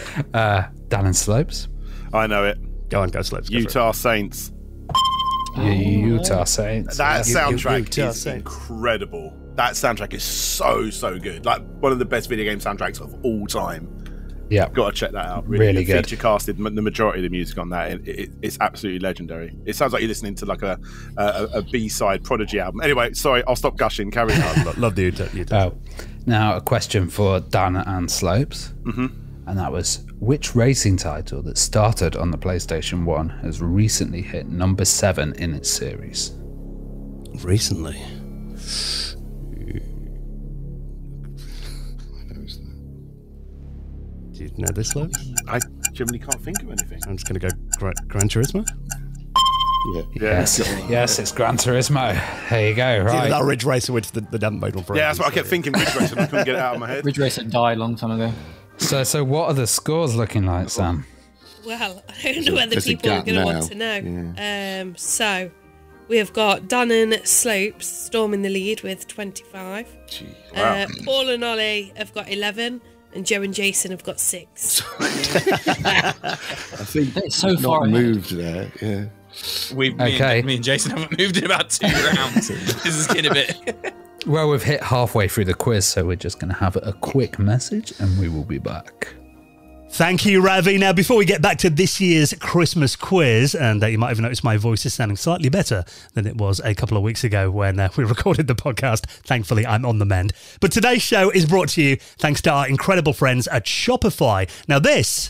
Dan and Slopes. I know it. Go on, go Slopes. Go for it. Utah Saints. Utah Saints. That Yes. soundtrack Utah is Saints. incredible. That soundtrack is so good. Like one of the best video game soundtracks of all time. Yeah. Got to check that out. Really good. Feature casted the majority of the music on that. It's absolutely legendary. It sounds like you're listening to like a B-side Prodigy album. Anyway, sorry, I'll stop gushing. Carry on. Love the Utah. Oh, now a question for Dan and Slopes. And that was, which racing title that started on the PlayStation 1 has recently hit number 7 in its series? Recently. Do you know this, Slopes? I generally can't think of anything. I'm just going to go Gran Turismo. Yeah. Yes, it's Gran Turismo. There you go, Right. right. That Ridge Racer, which they haven't made one for Yeah, ages, that's what I kept so- thinking. Ridge Racer, and I couldn't get it out of my head. Ridge Racer died a long time ago. So what are the scores looking like, Sam? Well, I don't know whether There's a people are gap going to now. want to know. So we have got Dan and Slopes storming the lead with 25. Wow. Paul and Ollie have got 11, and Joe and Jason have got 6. I think They're so not far ahead. moved there. Yeah. Me and Jason haven't moved in about 2 rounds. This is getting a bit. Well, we've hit halfway through the quiz, so we're just going to have a quick message and we will be back. Thank you, Ravi. Now, before we get back to this year's Christmas quiz, and you might have noticed my voice is sounding slightly better than it was a couple of weeks ago when we recorded the podcast. Thankfully, I'm on the mend. But today's show is brought to you thanks to our incredible friends at Shopify. Now, this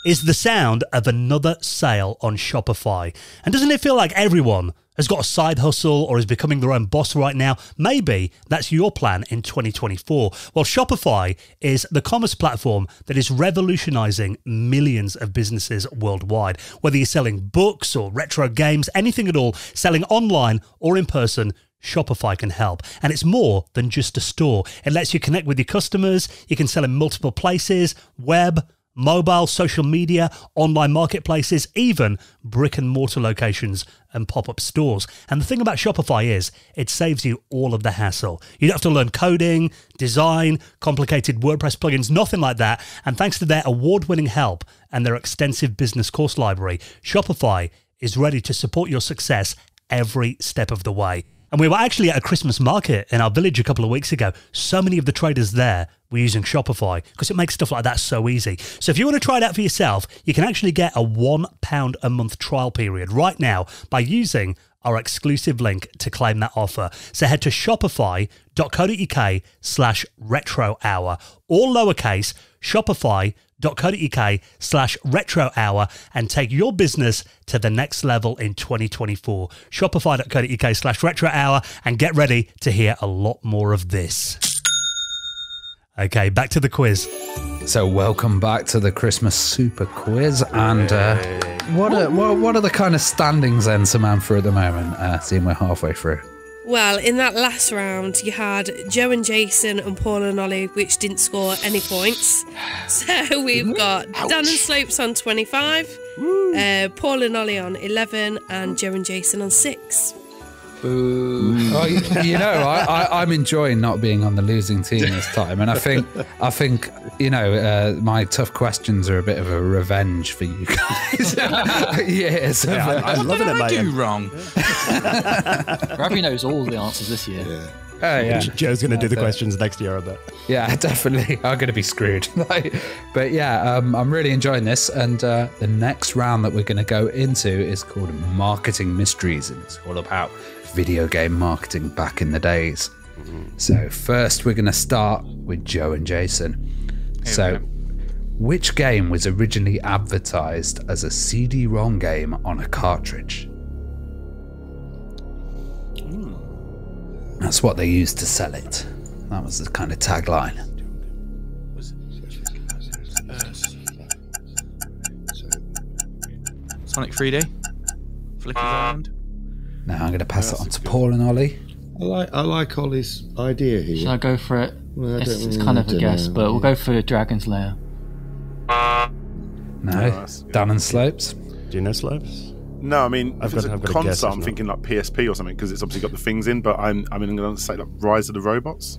is the sound of another sale on Shopify. And doesn't it feel like everyone has got a side hustle or is becoming their own boss right now? Maybe that's your plan in 2024. Well, Shopify is the commerce platform that is revolutionizing millions of businesses worldwide. Whether you're selling books or retro games, anything at all, selling online or in person, Shopify can help. And it's more than just a store. It lets you connect with your customers. You can sell in multiple places, web, mobile, social media, online marketplaces, even brick and mortar locations and pop-up stores. And the thing about Shopify is it saves you all of the hassle. You don't have to learn coding, design, complicated WordPress plugins, nothing like that. And thanks to their award-winning help and their extensive business course library, Shopify is ready to support your success every step of the way. And we were actually at a Christmas market in our village a couple of weeks ago. So many of the traders there were using Shopify because it makes stuff like that so easy. So if you want to try it out for yourself, you can actually get a £1 a month trial period right now by using our exclusive link to claim that offer. So head to shopify.co.uk/retrohour, all lowercase, shopify.co.uk/retrohour, and take your business to the next level in 2024. Shopify.co.uk/retrohour, and get ready to hear a lot more of this. Okay, back to the quiz. So welcome back to the Christmas Super Quiz, and what are the kind of standings then, Samantha, at the moment, seeing we're halfway through? Well, in that last round, you had Joe and Jason and Paul and Ollie, which didn't score any points. So we've got Dan and Slopes on 25, Paul and Ollie on 11, and Joe and Jason on 6. Boo. Oh, you know, I'm enjoying not being on the losing team this time, and I think my tough questions are a bit of a revenge for you guys. Yes, yeah, I'm loving it, mate. What did I do wrong? Ravi knows all the answers this year. Yeah. Yeah. Joe's going to do the questions next year, I bet. Yeah, definitely. I'm going to be screwed. But yeah, I'm really enjoying this. And the next round that we're going to go into is called Marketing Mysteries. And it's all about video game marketing back in the days. So first, we're going to start with Joe and Jason. Which game was originally advertised as a CD-ROM game on a cartridge? That's what they used to sell it. That was the kind of tagline. Sonic 3D? Flicky's Island? Now I'm going to pass it on to Paul and Ollie. I like Ollie's idea here. Should I go for it? Well, It's kind of a guess, but we'll go for Dragon's Lair. No, Dan and Slopes. Do you know Slopes? No, I mean, if it's a guess, console, I'm thinking like PSP or something because it's obviously got the things in. But I'm going to say like Rise of the Robots.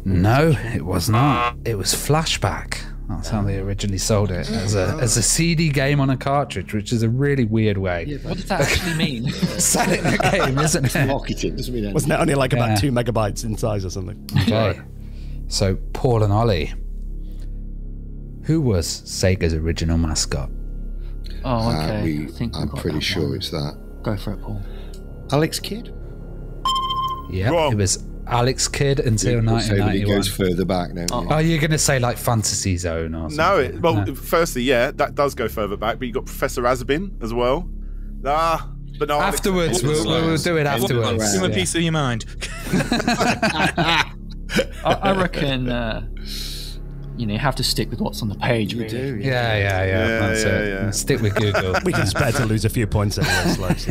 No, it was not. It was Flashback. That's how they originally sold it, as a CD game on a cartridge, which is a really weird way. What does that actually mean? Selling a game, isn't it? Marketing doesn't mean anything. Wasn't it only like about 2 megabytes in size or something? Okay. So, Paul and Ollie, who was Sega's original mascot? Oh, okay. I'm pretty sure it's that. Go for it, Paul. Alex Kidd? Yeah, Wrong. it was Alex Kidd until It 1991. goes further back now. Oh, you're going to say like Fantasy Zone or something? No, firstly, yeah, that does go further back, but you got Professor Azabin as well. But no. Afterwards, we'll do it afterwards. Give him a piece of your mind. I reckon, you have to stick with what's on the page, really. You do, Yeah. That's it. yeah. Stick with Google. We can spare to lose a few points anyway, Slopes,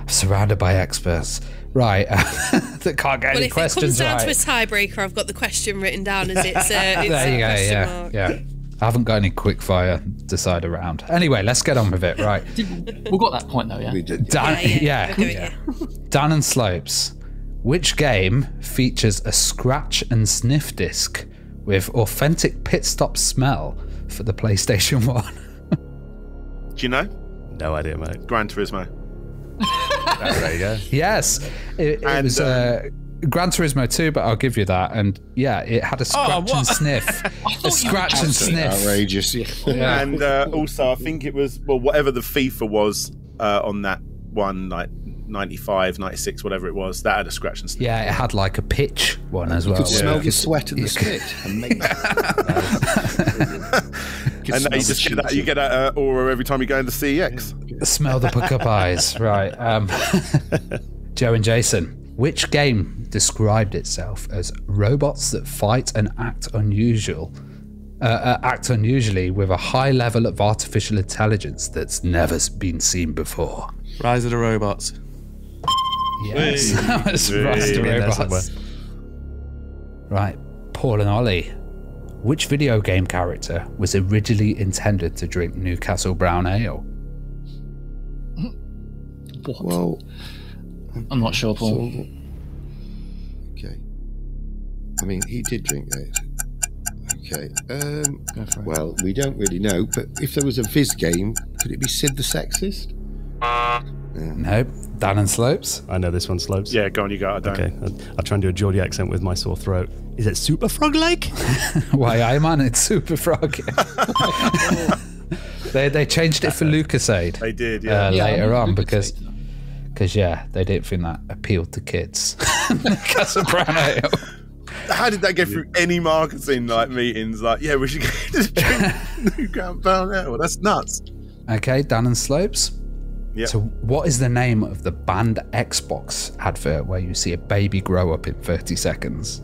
Surrounded by experts. Right. That can't get any questions Well, if it comes down right. to a tiebreaker, I've got the question written down as it's There you go, question mark. yeah. I haven't got any quickfire decide around. Anyway, let's get on with it. Right. We got that point, though, yeah? We did. Dan, Yeah. We'll do it, Dan and Slopes. Which game features a scratch and sniff disc with authentic pit stop smell for the PlayStation 1? Do you know? No idea, mate. Gran Turismo. There you go. Yes. It was Gran Turismo 2, but I'll give you that. And yeah, it had a scratch and sniff. A scratch and sniff. Outrageous. Yeah. And also, I think it was, whatever the FIFA was on that one, like 95, 96, whatever it was, that had a scratch and sniff. Yeah, it had like a pitch one as well. You could smell the sweat and the spit. Amazing. And then you get that aura every time you go into CEX. Smell the pickup eyes. Right. Joe and Jason, which game described itself as robots that fight and act unusually with a high level of artificial intelligence that's never been seen before? Rise of the Robots. Yes, that was Rise of the Robots. Right, Paul and Ollie, which video game character was originally intended to drink Newcastle Brown Ale? What? Well, I'm not sure, Paul. Okay. I mean, he did drink it. Okay. Well, we don't really know, but if there was a Viz game, could it be Sid the Sexist? No. Dan and Slopes? I know this one, Slopes. Yeah, go on, you go. I don't. Okay, I'll try and do a Geordie accent with my sore throat. Is it Super Frog Lake? Why, I man, it's Super Frog. They changed it for Lucasade. They did, yeah. Later on because they didn't think that appealed to kids. Newcastle Brown Ale. How did that go through any marketing meetings? We should just drink Newcastle Brown Ale. That's nuts. Okay, Dan and Slopes. Yeah. So what is the name of the banned Xbox advert where you see a baby grow up in 30 seconds?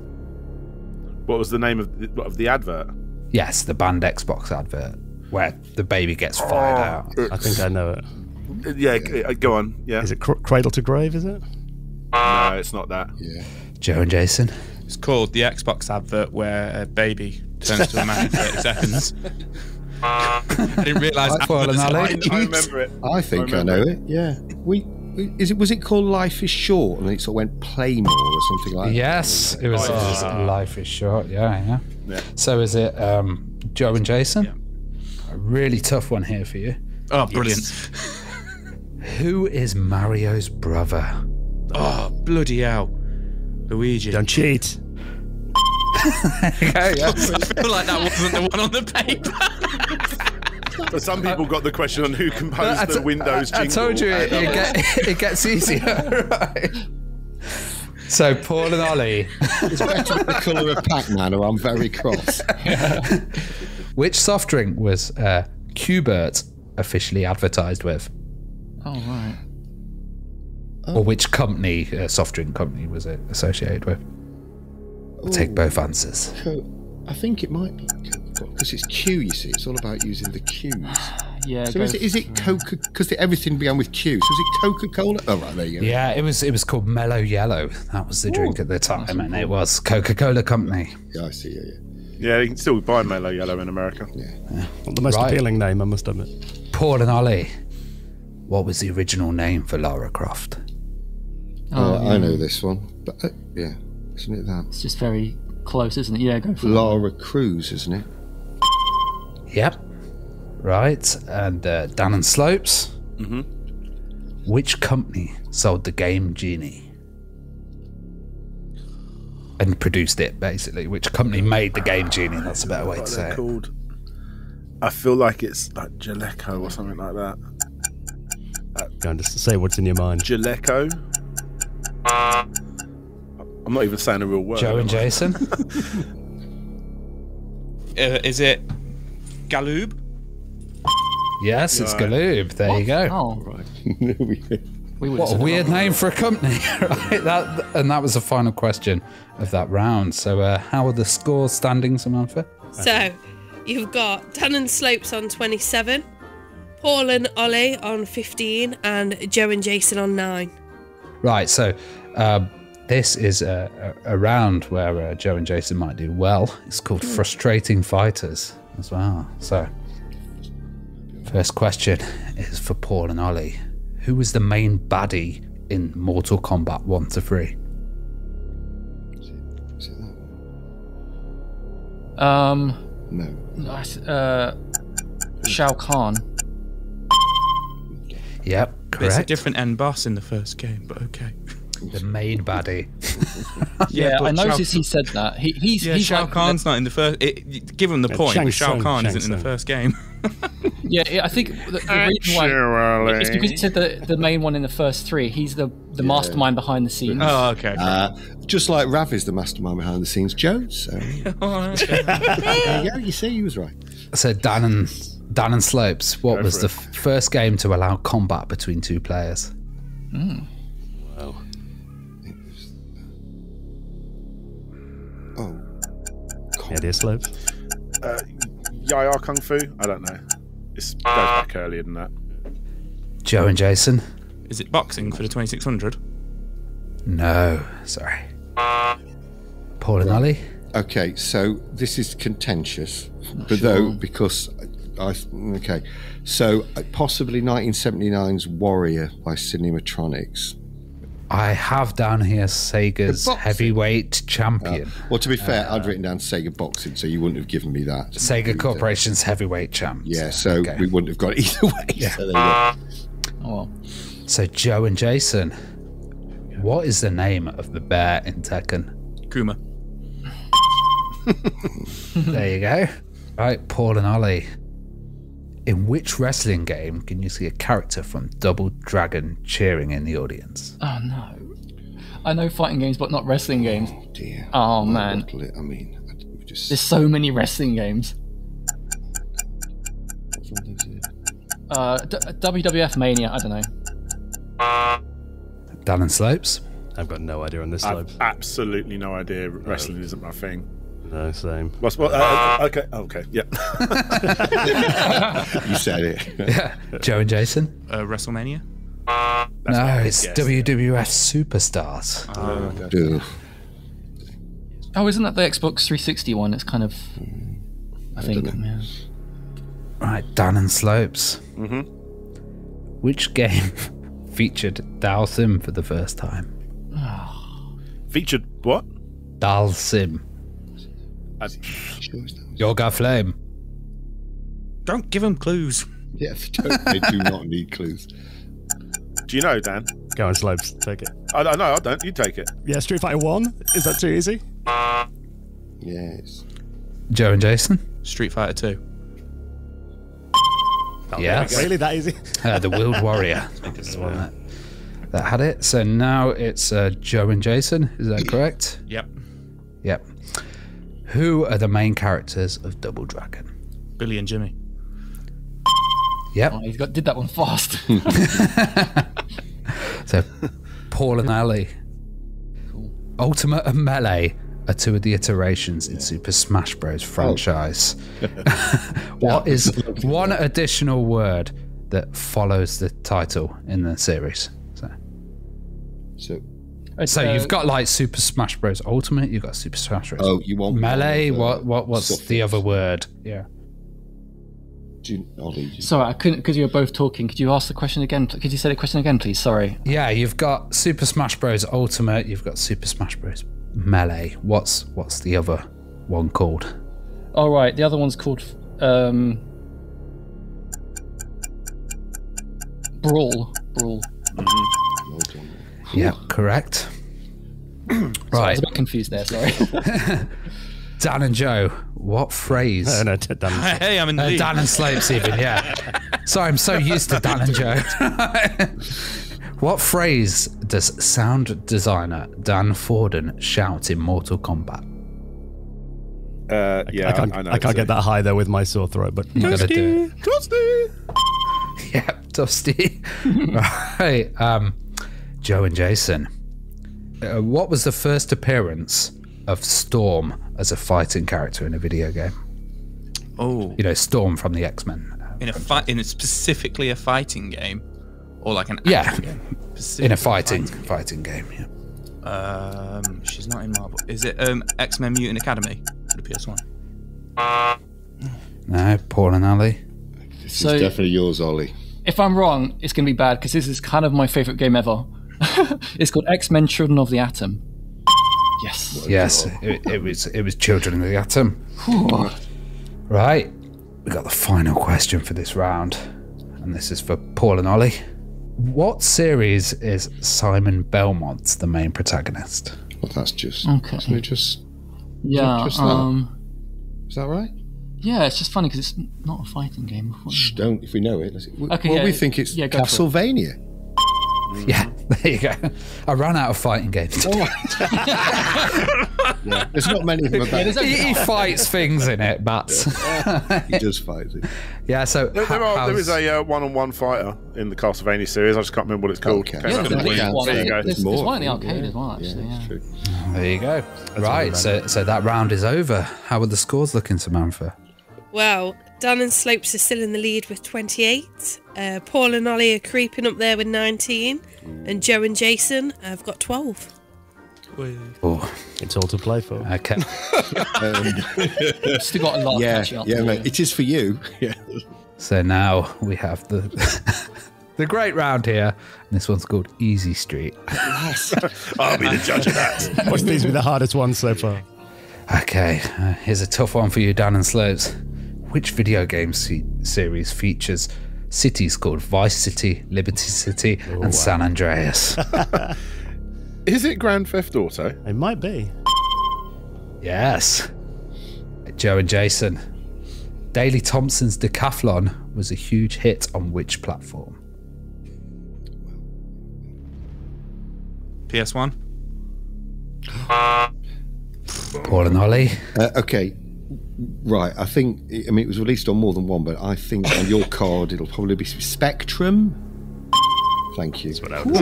What was the name of the advert? Yes, the banned Xbox advert where the baby gets fired out. I think I know it. Yeah, go on. Yeah. Is it Cradle to Grave, is it? No, it's not that. Yeah. Joe and Jason? It's called the Xbox advert where a baby turns to a man in 30 seconds. I didn't realise. I remember it. I think I know it. Yeah. Was it called Life is Short, and it sort of went play more or something like that? Yes, it was. Life is Short. Yeah. So is it Joe and Jason? Yeah. A really tough one here for you. Oh, brilliant! Who is Mario's brother? Oh, bloody hell, Luigi! Don't cheat. Okay, yeah. I feel like that wasn't the one on the paper. But some people got the question on who composed the Windows jingle. I told you it gets easier. Right. So Paul and Ollie. It's better with the colour of Pac-Man, or I'm very cross. Which soft drink was Q-Bert officially advertised with? Oh, right. Or which company, soft drink company, was it associated with? We'll take both answers. I think it might be because it's Q. You see, it's all about using the Qs. Yeah. So is it Coca? Because everything began with Q. So is it Coca-Cola? Oh, right, there you go. Yeah, it was called Mellow Yellow. That was the drink at the time, and it was Coca-Cola Company. Yeah, I see. Yeah. Yeah, you can still buy Mellow Yellow in America. Yeah. Not the most appealing name, I must admit. Paul and Ollie, what was the original name for Lara Croft? I know this one, but yeah, isn't it that? It's just very close, isn't it? Yeah, go for Lara Cruz, isn't it? Yep. Right, and Dan and Slopes. Mm-hmm. Which company sold the game Genie? And produced it, basically. Which company made the game Genie? That's a better way to say it. Called? I feel like it's like Jaleco or something like that. Going to say what's in your mind. Jaleco? I'm not even saying a real word. Joe and Jason? Is it Galoob? Yes, it's Galoob. There you go. Oh, Right. What a weird name for a company, right? That was the final question of that round. So how are the scores standing, Samantha? So you've got Dan and Slopes on 27, Paul and Ollie on 15, and Joe and Jason on 9. Right, so this is a round where Joe and Jason might do well. It's called Frustrating Fighters as well. So, first question is for Paul and Ollie. Who was the main baddie in Mortal Kombat 1 to 3? Is it that one? No. Shao Kahn. Yep, correct. It's a different end boss in the first game, but okay. The main baddie. Yeah, but I noticed he said that. He's Shao like Kahn's not in the first. Give him the point, but Shao Kahn isn't in the first game. Yeah, I think the reason why it's because he said the main one in the first three. He's the mastermind behind the scenes. Oh, okay. Just like Rav is the mastermind behind the scenes, Joe. So there you go. You see, he was right. So Dan and Slopes, what was the first game to allow combat between two players? Wow. Yeah, dear Slopes. Yaya Kung Fu? I don't know. It goes back earlier than that. Joe and Jason? Is it boxing for the 2600? No, sorry. Paul and Ollie? Okay, so this is contentious, because so possibly 1979's Warrior by Cinematronics. I have down here Sega's heavyweight champion. Well, to be fair, I'd written down Sega Boxing, so you wouldn't have given me that. Sega Corporation's heavyweight champ. Yeah, so we wouldn't have got it either way. Yeah. So there you go. Oh, well. So Joe and Jason, what is the name of the bear in Tekken? Kuma. There you go. Right, Paul and Ollie. In which wrestling game can you see a character from Double Dragon cheering in the audience? Oh no, I know fighting games, but not wrestling games. Oh dear. Oh man. I mean, there's so many wrestling games. WWF Mania. I don't know. Dan and Slopes. I've got no idea on this I've slope. absolutely no idea. Wrestling isn't my thing. No, same. Okay, yeah. You said it. Yeah. Joe and Jason. WrestleMania. No, it's WWF Superstars. Oh, isn't that the Xbox 360 one? It's kind of, I think. Yeah. Right, Dan and Slopes. Mm-hmm. Which game featured Dalsim for the first time? Featured what? Dalsim. Yoga Flame. Don't give them clues. Yes, they do not need clues. Do you know, Dan? Go on, Slopes. Take it. I don't. You take it. Yeah, Street Fighter 1. Is that too easy? Yes. Joe and Jason. Street Fighter 2. Oh, yes. Really, that easy? The Wheeled Warrior. Is the one that had it. So now it's Joe and Jason. Is that correct? Yep. Yep. Who are the main characters of Double Dragon? Billy and Jimmy. Yep. Oh, did that one fast. So, Paul and Ali. Cool. Ultimate and Melee are two of the iterations in Super Smash Bros. Franchise. What is one additional word that follows the title in the series? So you've got like Super Smash Bros. Ultimate, you've got Super Smash Bros. Oh, you want Melee? What's the other word? Yeah. Sorry, I couldn't because you were both talking. Could you ask the question again? Could you say the question again, please? Sorry. Yeah, you've got Super Smash Bros. Ultimate. You've got Super Smash Bros. Melee. What's the other one called? Oh right, the other one's called Brawl. Mm-hmm. Yeah, correct. Sorry, I was a bit confused there. Sorry. Dan and Joe, what phrase? No, Dan. Hey, I'm in the lead. Dan and Slopes even, yeah. Sorry, I'm so used to Dan and Joe. What phrase does sound designer Dan Forden shout in Mortal Kombat? Yeah, I know. I can't get that high though with my sore throat, but You gotta do it. Toasty! Yeah, Dusty. Right. Joe and Jason. What was the first appearance of Storm as a fighting character in a video game? Oh, You know, Storm from the X-Men. in a specifically a fighting game, or like an action game? In a fighting game. Yeah. She's not in Marvel. Is it X-Men Mutant Academy for the PS1? No, Paul and Ali. This is definitely yours, Ollie. If I'm wrong, it's going to be bad because this is kind of my favourite game ever. It's called X-Men Children of the Atom. Yes. Yes, it was Children of the Atom. Right, we got the final question for this round, and this is for Paul and Ollie. What series is Simon Belmont the main protagonist? Well, that's just... Okay. Isn't it just... Yeah. Just that? Is that right? Yeah, it's just funny because it's not a fighting game. Shh, don't. If we know it, Okay, we think it's go for it. Castlevania. Yeah, there you go. I ran out of fighting games. Yeah, there's not many of them about. He fights things in it, bats. He does fight. Yeah, so there is a one-on-one fighter in the Castlevania series. I just can't remember what it's called. Okay. Yeah, There you go. there's one in the arcade as well, actually. It's Yeah. true. There you go. Right, so that round is over. How are the scores looking, Samantha? Well, Dan and Slopes are still in the lead with 28. Paul and Ollie are creeping up there with 19. And Joe and Jason have got 12. Oh, It's all to play for. okay. Still got a lot of catching up. Yeah, to mate. do. It is for you. Yeah. So now we have the the great round here. And this one's called Easy Street. I'll be the judge of that. What's these be the hardest ones so far? Okay, here's a tough one for you, Dan and Slopes. Which video game series features cities called Vice City, Liberty City, and San Andreas? Is it Grand Theft Auto? It might be. Yes. Joe and Jason. Daley Thompson's Decathlon was a huge hit on which platform? PS1. Paul and Ollie. Okay. Right. I think. I mean, it was released on more than one, but I think on your card it'll probably be Spectrum. Thank you. That's what I would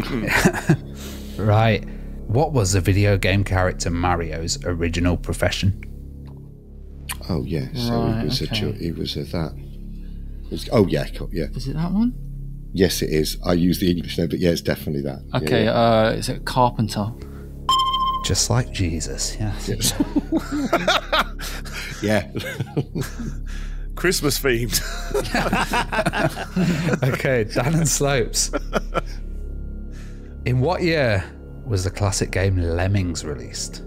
say. Right. What was the video game character Mario's original profession? Oh yeah. So Right, it was okay. he was a that. It was, oh yeah. Yeah. Is it that one? Yes, it is. I use the English name, but yeah, it's definitely that. Okay, Yeah. is it Carpenter? Just like Jesus, yes. Yeah. Christmas themed. Okay, Dan and Slopes. In what year was the classic game Lemmings released?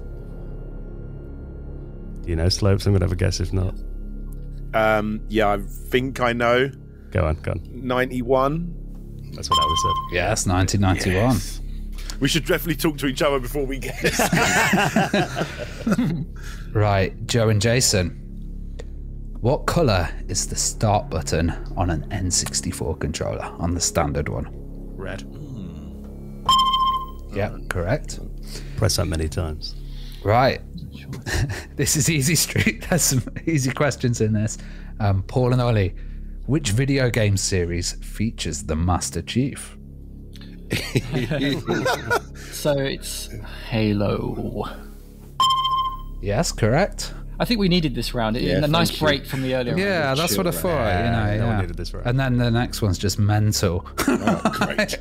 Do you know, Slopes? I'm going to have a guess if not. Yeah, I think I know. Go on. 91. That's what I would have said. Yes, 1991. Yes. We should definitely talk to each other before we guess. Right, Joe and Jason. What colour is the start button on an N64 controller, on the standard one? Red. Yeah, correct. Press that many times. Right. This is Easy Street. There's some easy questions in this. Paul and Ollie, which video game series features the Master Chief? So it's Halo. Yes, correct. I think we needed this round. Yeah, A nice thank you. break from the earlier round. Yeah, that's what I thought. Yeah, You know, no one yeah. needed this round. And then the next one's just mental. Great.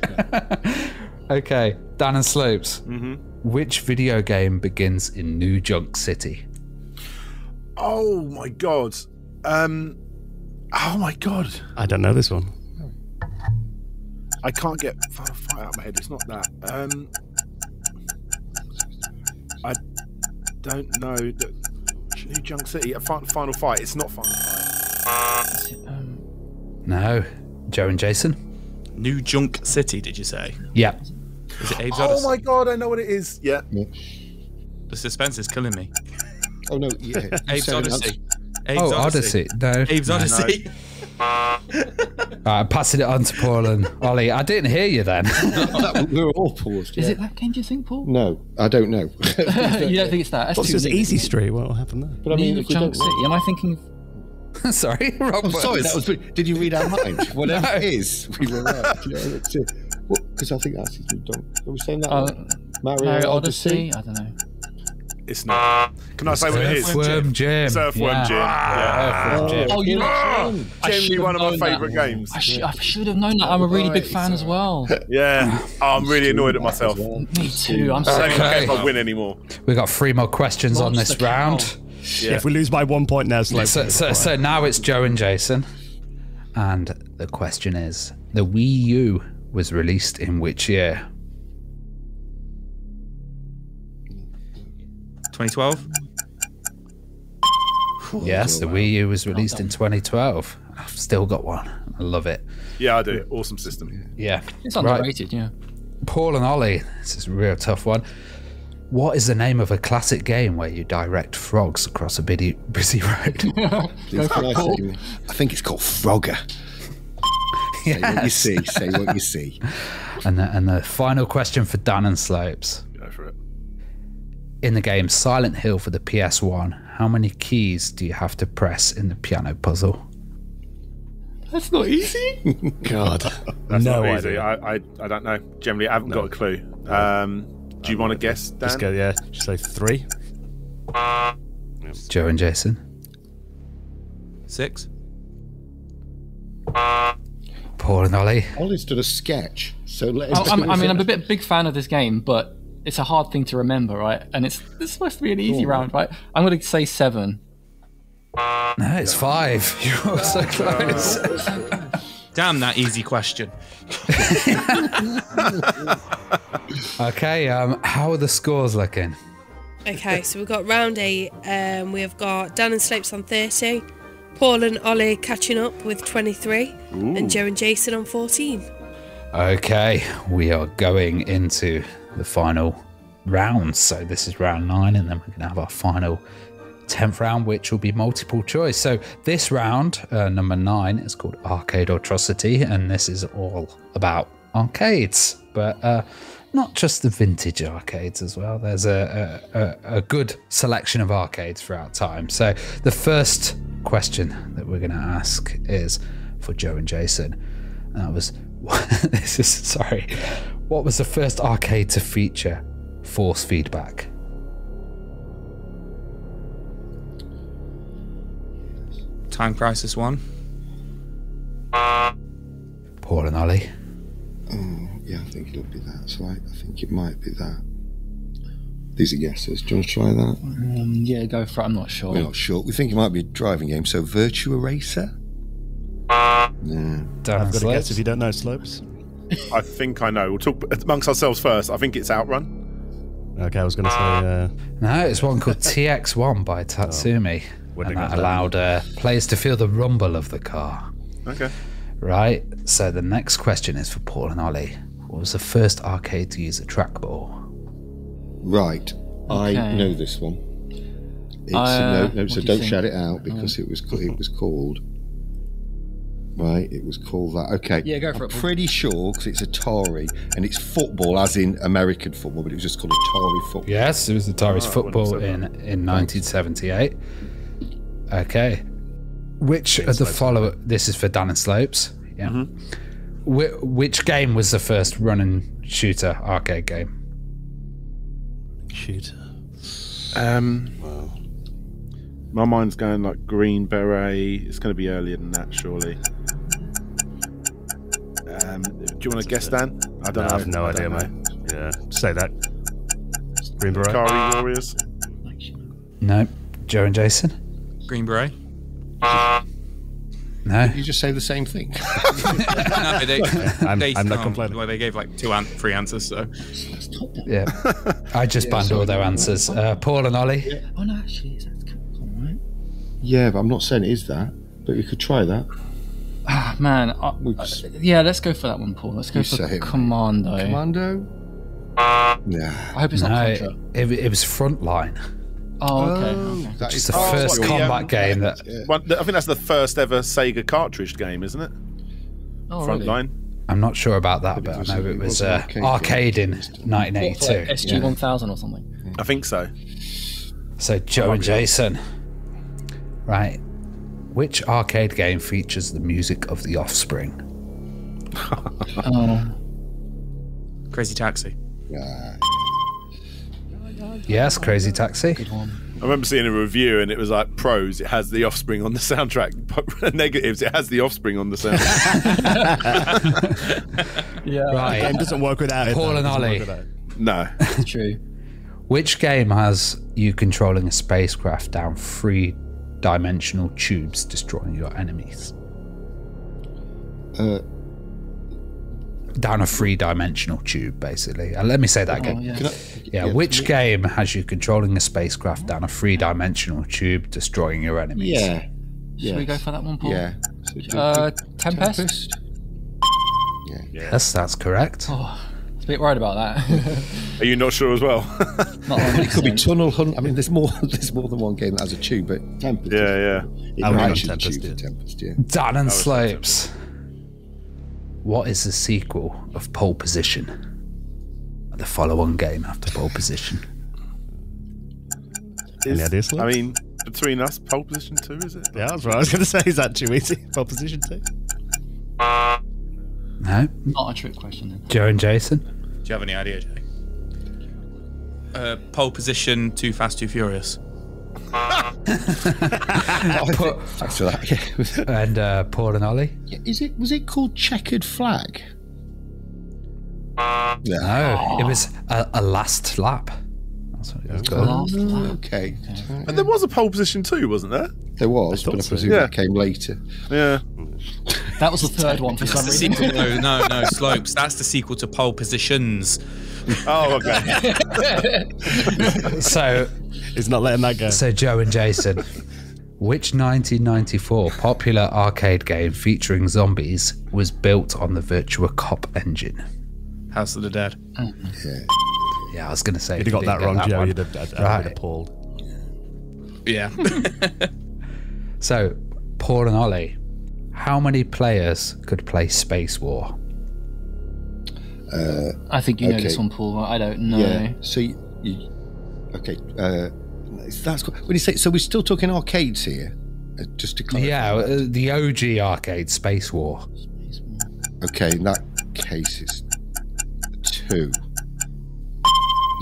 Okay, Dan and Slopes. Mm-hmm. Which video game begins in New Junk City? Oh my god. Oh my god. I don't know this one. I can't get Final Fight out of my head. It's not that. I don't know. New Junk City. Final Fight. It's not Final Fight. Is it, No. Joe and Jason? New Junk City, did you say? Yeah. Is it Abe's Oh Odyssey? my god, I know what it is. Yeah. The suspense is killing me. Oh no. Yeah. Abe's Seven Odyssey. Abe's Oh, Odyssey. No. Abe's Odyssey. I'm passing it on to Paul and Ollie. I didn't hear you then. We were all paused. Is yeah. it that game, do you think, Paul? No, I don't know. You don't think it's that? That's What's too this easy. Easy Street? What will happen there? But I mean, New if we Junk don't City. Am I thinking of... Sorry, Rob. I'm sorry, that was. Did you read our mind? Whatever No. it is, we were right. Because I think that's his new dog. Are we saying that? Mario Odyssey? I don't know. It's not. Can I say what it is? Earthworm Jim. It's Earthworm Jim. Yeah. Earthworm Jim. Oh, you know, I Genuinely should one of have my known favourite that. games. I should have known that. I'm a really big fan as well. Yeah. Oh, I'm really annoyed at myself. Me too. I'm I don't sorry. even care if I win anymore. We got 3 more questions on this Monster round. cow. Yeah. If we lose by 1 point now, Slopes. So now it's Joe and Jason. And the question is, the Wii U was released in which year? 2012. Yes, the Wii U was released in 2012. I've still got one. I love it. Yeah, I do. Awesome system. Yeah. It's Right. underrated, yeah. Paul and Ollie, this is a real tough one. What is the name of a classic game where you direct frogs across a busy road? Please, can I think it's called Frogger. Say what you see. Say what you see. And the final question for Dan and Slopes. Go for it. In the game Silent Hill for the PS1, how many keys do you have to press in the piano puzzle? That's not easy. God. That's No not easy. idea. I don't know. Generally, I haven't got a clue. Do you want to guess, Dan? Just go, yeah. Just say 3. Joe and Jason? 6. Paul and Ollie? Ollie's done a sketch, so let him I'm a big fan of this game, but it's a hard thing to remember, right? And it's supposed to be an easy round, right? I'm going to say 7. No, it's 5. You're so close. Damn that easy question. Okay, how are the scores looking? Okay, so we've got round 8. We've got Dan and Slopes on 30. Paul and Ollie catching up with 23. And Joe and Jason on 14. Okay, we are going into the final round. So this is round 9, and then we're going to have our final 10th round, which will be multiple choice. So this round, number 9, is called Arcade Atrocity, and this is all about arcades, but not just the vintage arcades as well. There's a good selection of arcades throughout time. So the first question that we're going to ask is for Joe and Jason, and that was what was the first arcade to feature force feedback? Time Crisis 1. Paul and Ollie? Oh, yeah, I think it'll be that. So I think it might be that. These are guesses. Do you want to try that? Yeah, go for it. I'm not sure. We're not sure. We think it might be a driving game. So Virtua Racer? No. I've got to guess if you don't know, Slopes. I think I know. We'll talk amongst ourselves first. I think it's Outrun. Okay, I was going to say... No, it's one called TX1 by Tatsumi. And that allowed players to feel the rumble of the car. Okay. Right, so the next question is for Paul and Ollie. What was the first arcade to use a trackball? Right, I know this one. It's so don't shout it out because it was called. Right, it was called that. Okay. Yeah, go for it. I'm pretty sure because it's Atari and it's football, as in American football, but it was just called Atari football. Yes, it was Atari's football in 1978. Okay. Which of the following... This is for Dan and Slopes. Yeah. Mm-hmm. Which game was the first run-and-shooter arcade game? Shooter. Well, my mind's going like Green Beret. It's going to be earlier than that, surely. Do you want to guess, Dan? I don't know. I have no idea, mate. Yeah, say that. Green Beret. Atari Warriors. No. Joe and Jason? Green Beret. No. You just say the same thing. No, I'm not complaining. Well, they gave like 3 answers, so. Yeah. I just banned all their answers. Paul and Ollie? Yeah. Oh, no, actually, that's Capcom, right? Yeah, but I'm not saying it is that. But you could try that. Ah, man. Yeah, let's go for that one, Paul. Let's go for Commando. Commando? Yeah. I hope it's not Contra. It was Frontline. Oh, okay. That It's the first combat game that... I think that's the first ever Sega cartridge game, isn't it? Oh, Frontline. I'm not sure about that, but I know it was arcade in 1982. Like SG-1000 or something. I think so. So Joe and Jason, right? Which arcade game features the music of The Offspring? Crazy Taxi. Yes, Crazy Taxi. Good one. I remember seeing a review and it was like pros, it has The Offspring on the soundtrack, but negatives, it has The Offspring on the soundtrack. Yeah. Right. The game doesn't work without it. Paul and Ollie. No. That's true. Which game has you controlling a spacecraft down 3-dimensional tubes, destroying your enemies? Down a 3-dimensional tube, basically. Let me say that again. Which game has you controlling a spacecraft down a 3-dimensional tube, destroying your enemies? Yeah. Should we go for that one, Paul? Yeah. Tempest? Yeah. Yes, that's correct. Oh, a bit worried about that. Are you not sure as well? Not 100%. It could be Tunnel Hunt. I mean, there's more than one game that has a tube, but Tempest. Yeah. It I would might have choose Tempest, Tempest, yeah. Dan and Slopes. What is the sequel of Pole Position? The follow-on game after Pole Position. Any ideas? I mean, between us, pole position 2, is it? Yeah, that's what I was going to say. Is that too easy? Pole position 2? No? Not a trick question then. Joe and Jason? Do you have any idea, Jay? Pole position, Too Fast, Too Furious. Thanks for that. Yeah. And Paul and Ollie? Yeah, was it called Checkered Flag? No, it was a last lap. That's what it was called. Okay. But there was a pole position 2, wasn't there? There was, but I so. presume that came later. Yeah. That was the third one for some That's the reason. sequel. No, Slopes. That's the sequel to Pole Positions. Oh, okay. So, He's not letting that go. so Joe and Jason, which 1994 popular arcade game featuring zombies was built on the Virtua Cop engine? House of the Dead. Yeah, I was going to say. If you got that wrong, Joe, one. you'd have Right. been appalled. Yeah. So, Paul and Ollie, how many players could play Space War? I think you know Okay. this one, Paul. I don't know. Yeah. So okay. That's cool. When you say so, we're still talking arcades here. Just to clarify. Yeah, the OG arcade Space War. Okay. In that case, it's 2.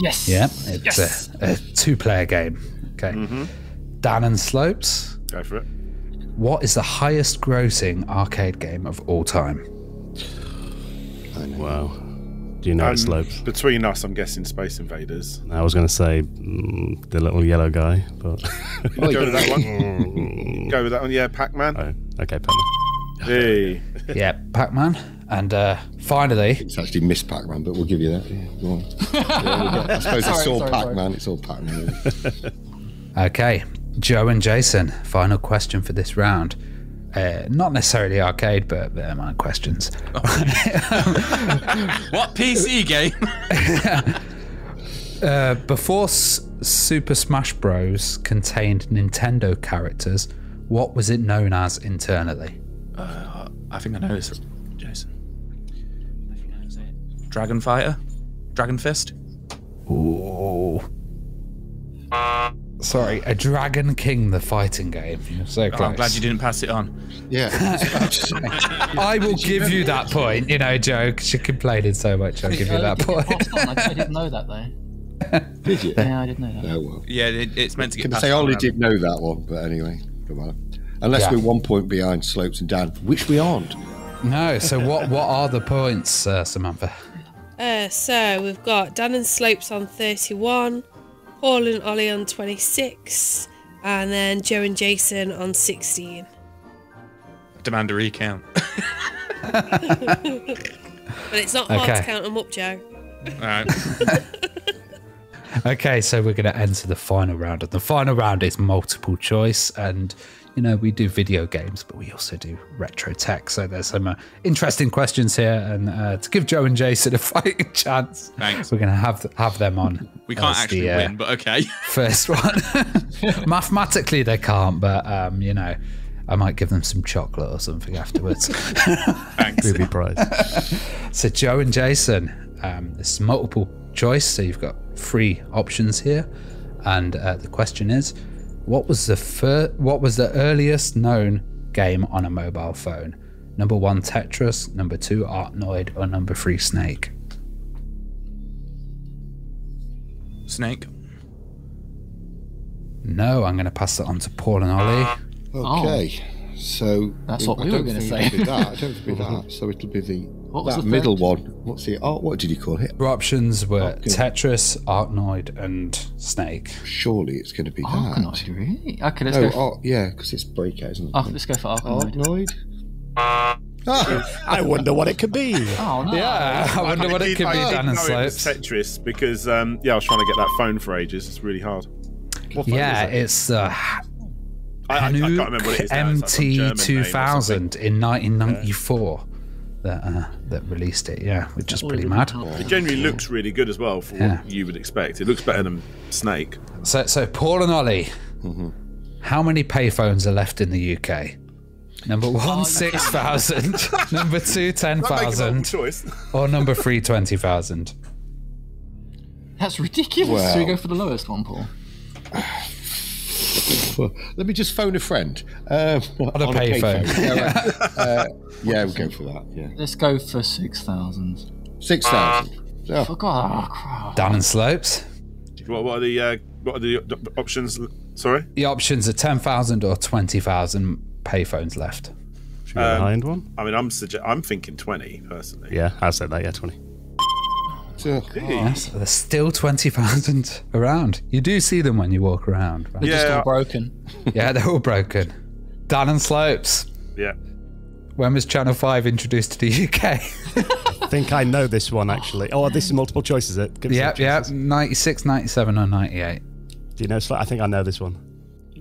Yes. Yeah, it's Yes. a two-player game. Okay. Dan and Slopes, Go for it. what is the highest grossing arcade game of all time? Wow. Do you know it, Slopes? Between us, I'm guessing Space Invaders. I was going to say the little yellow guy, but... Go with that one. Go with that one. Yeah, Pac-Man. Oh, okay, Pac-Man. Hey. Yeah, Pac-Man. And finally, It's actually Miss Pac-Man, but we'll give you that. Yeah, go on. I suppose it's all Pac-Man. It's all Pac-Man. okay, Joe and Jason, final question for this round. Not necessarily arcade, but they're my questions. What PC game? Before Super Smash Bros. Contained Nintendo characters, what was it known as internally? I think I know this, Jason. Dragon Fighter? Dragon Fist? Ooh. Sorry, a Dragon King, the fighting game. You're so close. Oh, I'm glad you didn't pass it on. Yeah. I will give you that point, you know, Joe, because you complained so much. I'll give you that point. I didn't know that though. Did you? Yeah, I didn't know that. No, well. Yeah, it's meant to get Can I passed say on. Ollie did know that one, but anyway, come on. Unless Yeah. we're 1 point behind Slopes and Dan, which we aren't. No, so what are the points, Samantha? So we've got Dan and Slopes on 31, Paul and Ollie on 26, and then Joe and Jason on 16. Demand a recount. But it's not hard Okay. to count them up, Joe. All right. Okay, so we're going to enter the final round. And the final round is multiple choice. And, you know, we do video games, but we also do retro tech. So there's some interesting questions here. And to give Joe and Jason a fighting chance, Thanks. we're going to have them on. We can't as actually the, win, but okay. First one. Mathematically, they can't, but, you know, I might give them some chocolate or something afterwards. Thanks. Booby prize. So Joe and Jason, this is multiple choice, so you've got 3 options here, and the question is, what was the earliest known game on a mobile phone? Number 1, Tetris. Number 2, Arkanoid. Or number 3, Snake. Snake. No, I'm going to pass that on to Paul and Ollie. Okay. So That's what I we don't were gonna think say. it'll be that. I don't think it'll be that. So it'll be was that the middle third? one. What's the what did you call it? Your options were Okay. Tetris, Arkanoid, and Snake. Surely it's going to be that. Arkanoid, really? Okay, let's No, go. yeah, because it's Breakout, isn't it? Let's go for Arkanoid. Arkanoid. I wonder what it could be. Oh no! Yeah, I wonder what it could be, Dan and know it was Slopes. Tetris because I was trying to get that phone for ages. It's really hard. What phone Yeah, is it? it's I can't remember what it is now. It's like some German name or MT2000 in 1994. that released it. Yeah, which is pretty mad. It generally looks really good as well for what you would expect. It looks better than Snake. So Paul and Ollie, how many payphones are left in the UK? Number 1, 6,000. Number 2, 10,000. Or number 3, 20,000. That's ridiculous. Well. So we go for the lowest one, Paul. Well, let me just phone a friend. On a payphone. Yeah, we'll go for that. Yeah, Let's go for 6,000. 6,000. Oh. For God, crap. Down and Slopes. What are the options? Sorry? The options are 10,000 or 20,000 payphones left. Should we go behind one? I mean, I'm thinking 20 personally. Yeah, I said that. Yeah, 20. So there's still 20,000 around. You do see them when you walk around. Right? They're just all broken. Yeah, they're all broken. Dan and Slopes. Yeah. When was Channel 5 introduced to the UK? I think I know this one, actually. Oh, this is multiple choices, is it? Give us some choices. 96, 97 or 98. Do you know? I think I know this one.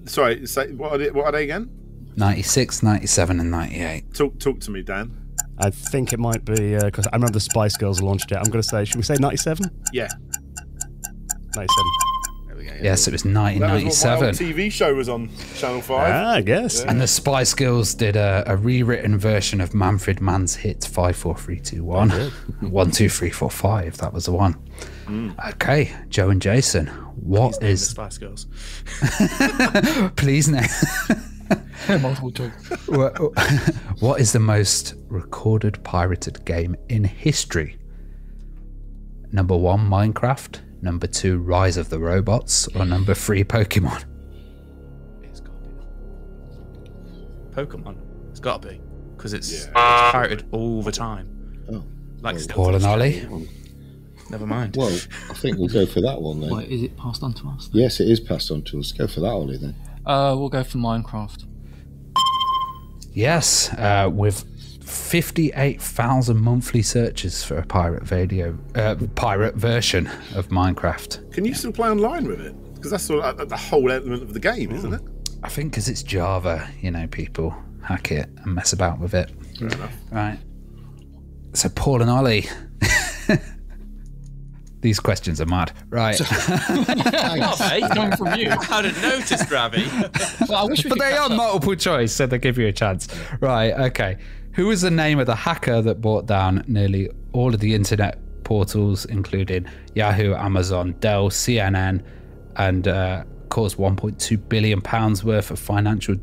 Sorry, what are they again? 96, 97 and 98. Talk to me, Dan. I think it might be, because I remember the Spice Girls launched it. I'm going to say, should we say 97? Yeah. 97. There we go. Yes, it was 1997. That was what my old TV show was on Channel 5. Ah, I guess. Yeah. And the Spice Girls did a rewritten version of Manfred Mann's hit 5, 4, 3, 2, 1. 1, 2, 3, 4, 5. That was the one. Okay, Joe and Jason. What is the Spice Girls? Please now. Multiple choice. What is the most recorded pirated game in history? Number 1, Minecraft. Number 2, Rise of the Robots. Or number 3, Pokemon. It's got to be Pokemon. It's got to be because it's pirated all the time. Oh, Like well, Paul and Ollie. Never mind. Well, I think we'll go for that one then. Wait, is it passed on to us? Yes, it is passed on to us. Go for that, Ollie, then. We'll go for Minecraft. Yes, with 58,000 monthly searches for a pirate version of Minecraft. Can you still play online with it? Because that's sort of the whole element of the game, isn't it? I think because it's Java, people hack it and mess about with it. Fair enough. Right. So Paul and Ollie. These questions are mad. Right. Coming from you. I hadn't noticed, Ravi. Well, I wish we But could they catch are up. multiple choice, so they give you a chance. Right, okay. Who was the name of the hacker that brought down nearly all of the internet portals, including Yahoo, Amazon, Dell, CNN, and caused £1.2 billion worth of financial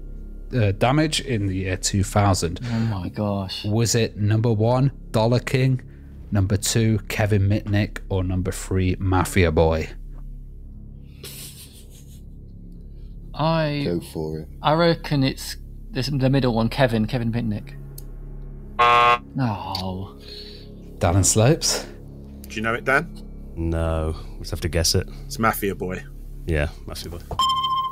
damage in the year 2000? Oh my gosh. Was it number 1, Dollar King, number 2, Kevin Mitnick, or number 3, Mafia Boy? Go for it. I reckon it's the middle one, Kevin Mitnick. No. Dan and Slopes? Do you know it, Dan? No. We'll just have to guess it. It's Mafia Boy. Yeah, massively.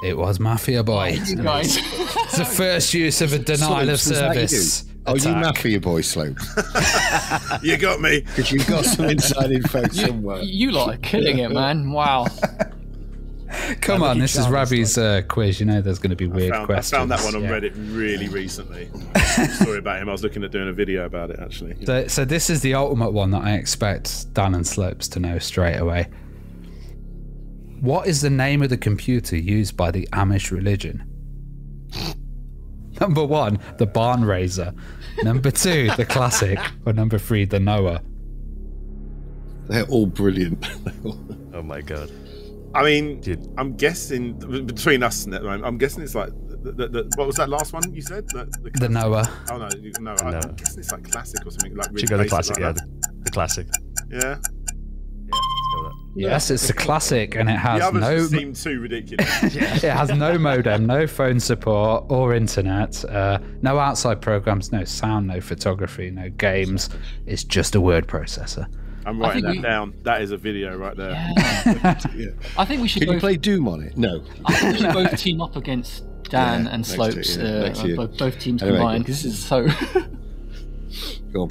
It was Mafia Boy. You guys. It's the first use of a denial of Slopes, was that service. Oh, you attack. Mafia Boy, Slopes. You got me. Because you've got some inside info somewhere. You lot are killing it, man. Wow. Come on, this is Ravi's quiz. You know there's going to be weird questions. I found that one on Reddit really recently. Story about him. I was looking at doing a video about it, actually. So this is the ultimate one that I expect Dan and Slopes to know straight away. What is the name of the computer used by the Amish religion? Number 1, the Barn Raiser. Number 2, the Classic. Or number 3, the Noah. They're all brilliant. Oh my god. I mean, I'm guessing between us and that, I'm guessing it's like what was that last one you said? The Noah. Oh no, I'm guessing it's like classic or something like. Really Should go the basic classic, like the classic. Yeah. Yeah, let's go with that. Yes, it's the Classic, and it has The others no. just seem too ridiculous. It has no modem, no phone support or internet, no outside programs, no sound, no photography, no games. It's just a word processor. I'm writing that down. That is a video right there. Yeah. I think we should Can both, you play Doom on it? No. I think we should both team up against Dan Yeah, and next Slopes. year, next year. Both teams Anyway, combined, go. because this is so. Go on.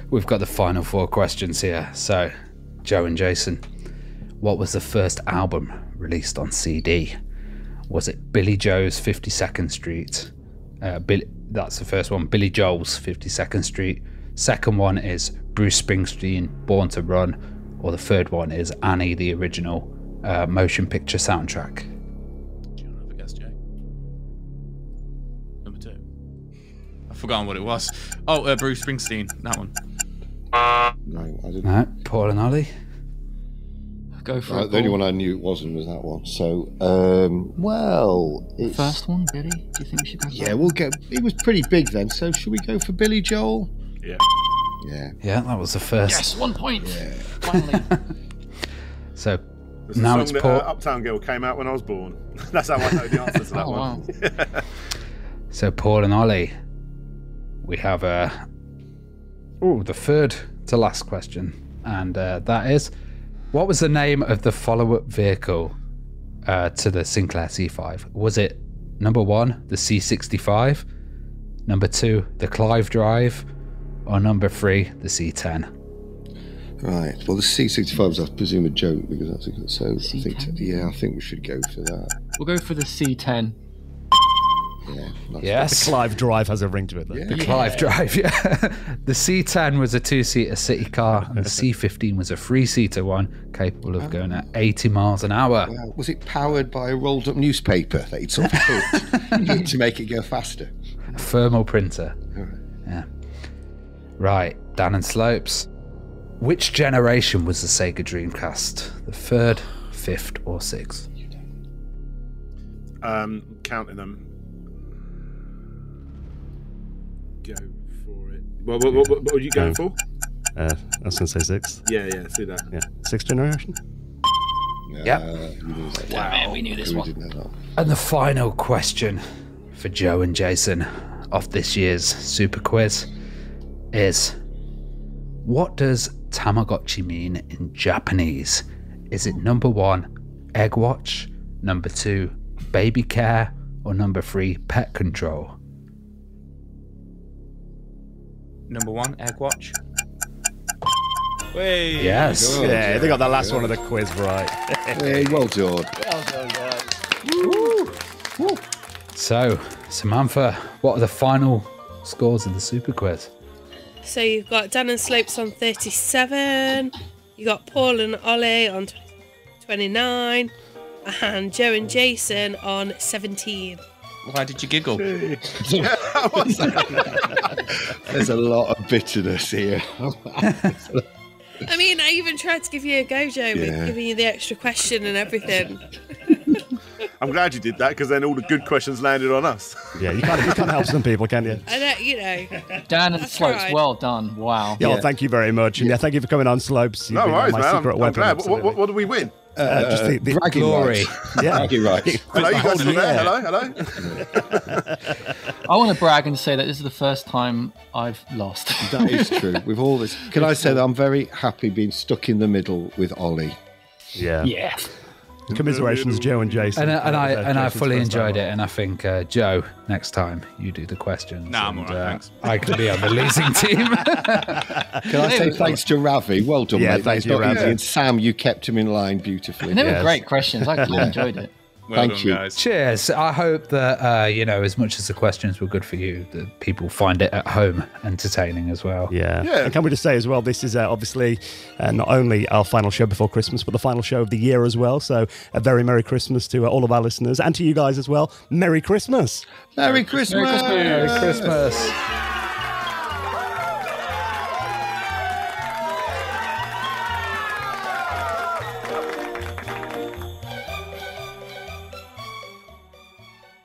We've got the final 4 questions here. So, Joe and Jason, what was the first album released on CD? Was it Billy Joe's 52nd Street? That's the first one. Billy Joel's 52nd Street, Second one is Bruce Springsteen, Born to Run. Or the third one is Annie, the original motion picture soundtrack. Do you want to have a guess, Jay? Number 2. I've forgotten what it was. Oh, Bruce Springsteen. That one. No, I didn't. All right, Paul and Ollie. Go for it. The only one I knew it wasn't was that one. So, well, it's... First one, Billy. Do you think we should go for Yeah, we'll go. It was pretty big then. So, should we go for Billy Joel? Yeah. Yeah. Yeah, that was the first. Yes, 1 point. Finally. So It's now the it's song Paul. that Uptown Girl came out when I was born. That's how I know the answer to that one. Wow. So Paul and Ollie, we have the third to last question, and that is, what was the name of the follow-up vehicle to the Sinclair C5? Was it number 1, the C65, number 2, the Clive Drive, or number 3, the C10? Right. Well, the C65 is, I presume, a joke because that's a good. So C10? I think we should go for that. We'll go for the C10. Yeah. Yes. The Clive Drive has a ring to it, though. Yeah. The Clive Drive, yeah. The C10 was a 2-seater city car, and the C15 was a 3-seater one, capable of going at 80 miles an hour. Wow. Was it powered by a rolled-up newspaper that he'd sort of put to make it go faster? A thermal printer. All right. Yeah. Right, Dan and Slopes. Which generation was the Sega Dreamcast? The 3rd, 5th, or 6th? Counting them. Go for it. What were you going for? I was going to say 6th. Yeah, see that. Yeah. 6th generation? Yep. Wow, we knew this We one. didn't know that. And the final question for Joe and Jason of this year's Super Quiz is, what does Tamagotchi mean in Japanese? Is it number 1, egg watch, number 2, baby care, or number 3, pet control? Number 1, egg watch. Wait. Yes. Good. Yeah, they got that last one of the quiz right. Hey, well done. So, Samantha, what are the final scores of the Super Quiz? So you've got Dan and Slopes on 37, you got Paul and Ollie on 29, and Joe and Jason on 17. Why did you giggle? There's a lot of bitterness here. I mean, I even tried to give you a go, Joe, with Yeah. giving you the extra question and everything. I'm glad you did that because then all the good questions landed on us. Yeah, you can't help some people, can you? I know, you know. Dan and That's Slopes, right. well done. Wow. Yeah, well, thank you very much. And yeah, thank you for coming on, Slopes. You've No been worries, my man. secret I'm weapon, glad. absolutely. What do we win? Just the bragging glory. rights. Yeah. Bragging rights. Hello, you guys still there? yeah. Hello. I want to brag and say that this is the first time I've lost. That is true. With all this, can I say that I'm very happy being stuck in the middle with Ollie? Yeah. Yeah. Commiserations, Joe and Jason. And I Jason's fully first enjoyed time it, and I think Joe, next time you do the questions. Nah, I'm and, all right, thanks. I could be on the losing team. Can I say thanks to Ravi? Well done, Yeah, mate. thank It's you, not Ravi. easy. And Sam, you kept him in line beautifully. And they were Yes. great questions. I enjoyed it. Well Thank done, you. guys. Cheers. I hope that, as much as the questions were good for you, that people find it at home entertaining as well. Yeah. Yeah. And can we just say as well, this is obviously not only our final show before Christmas, but the final show of the year as well. So a very Merry Christmas to all of our listeners and to you guys as well. Merry Christmas. Merry Christmas. Merry Christmas.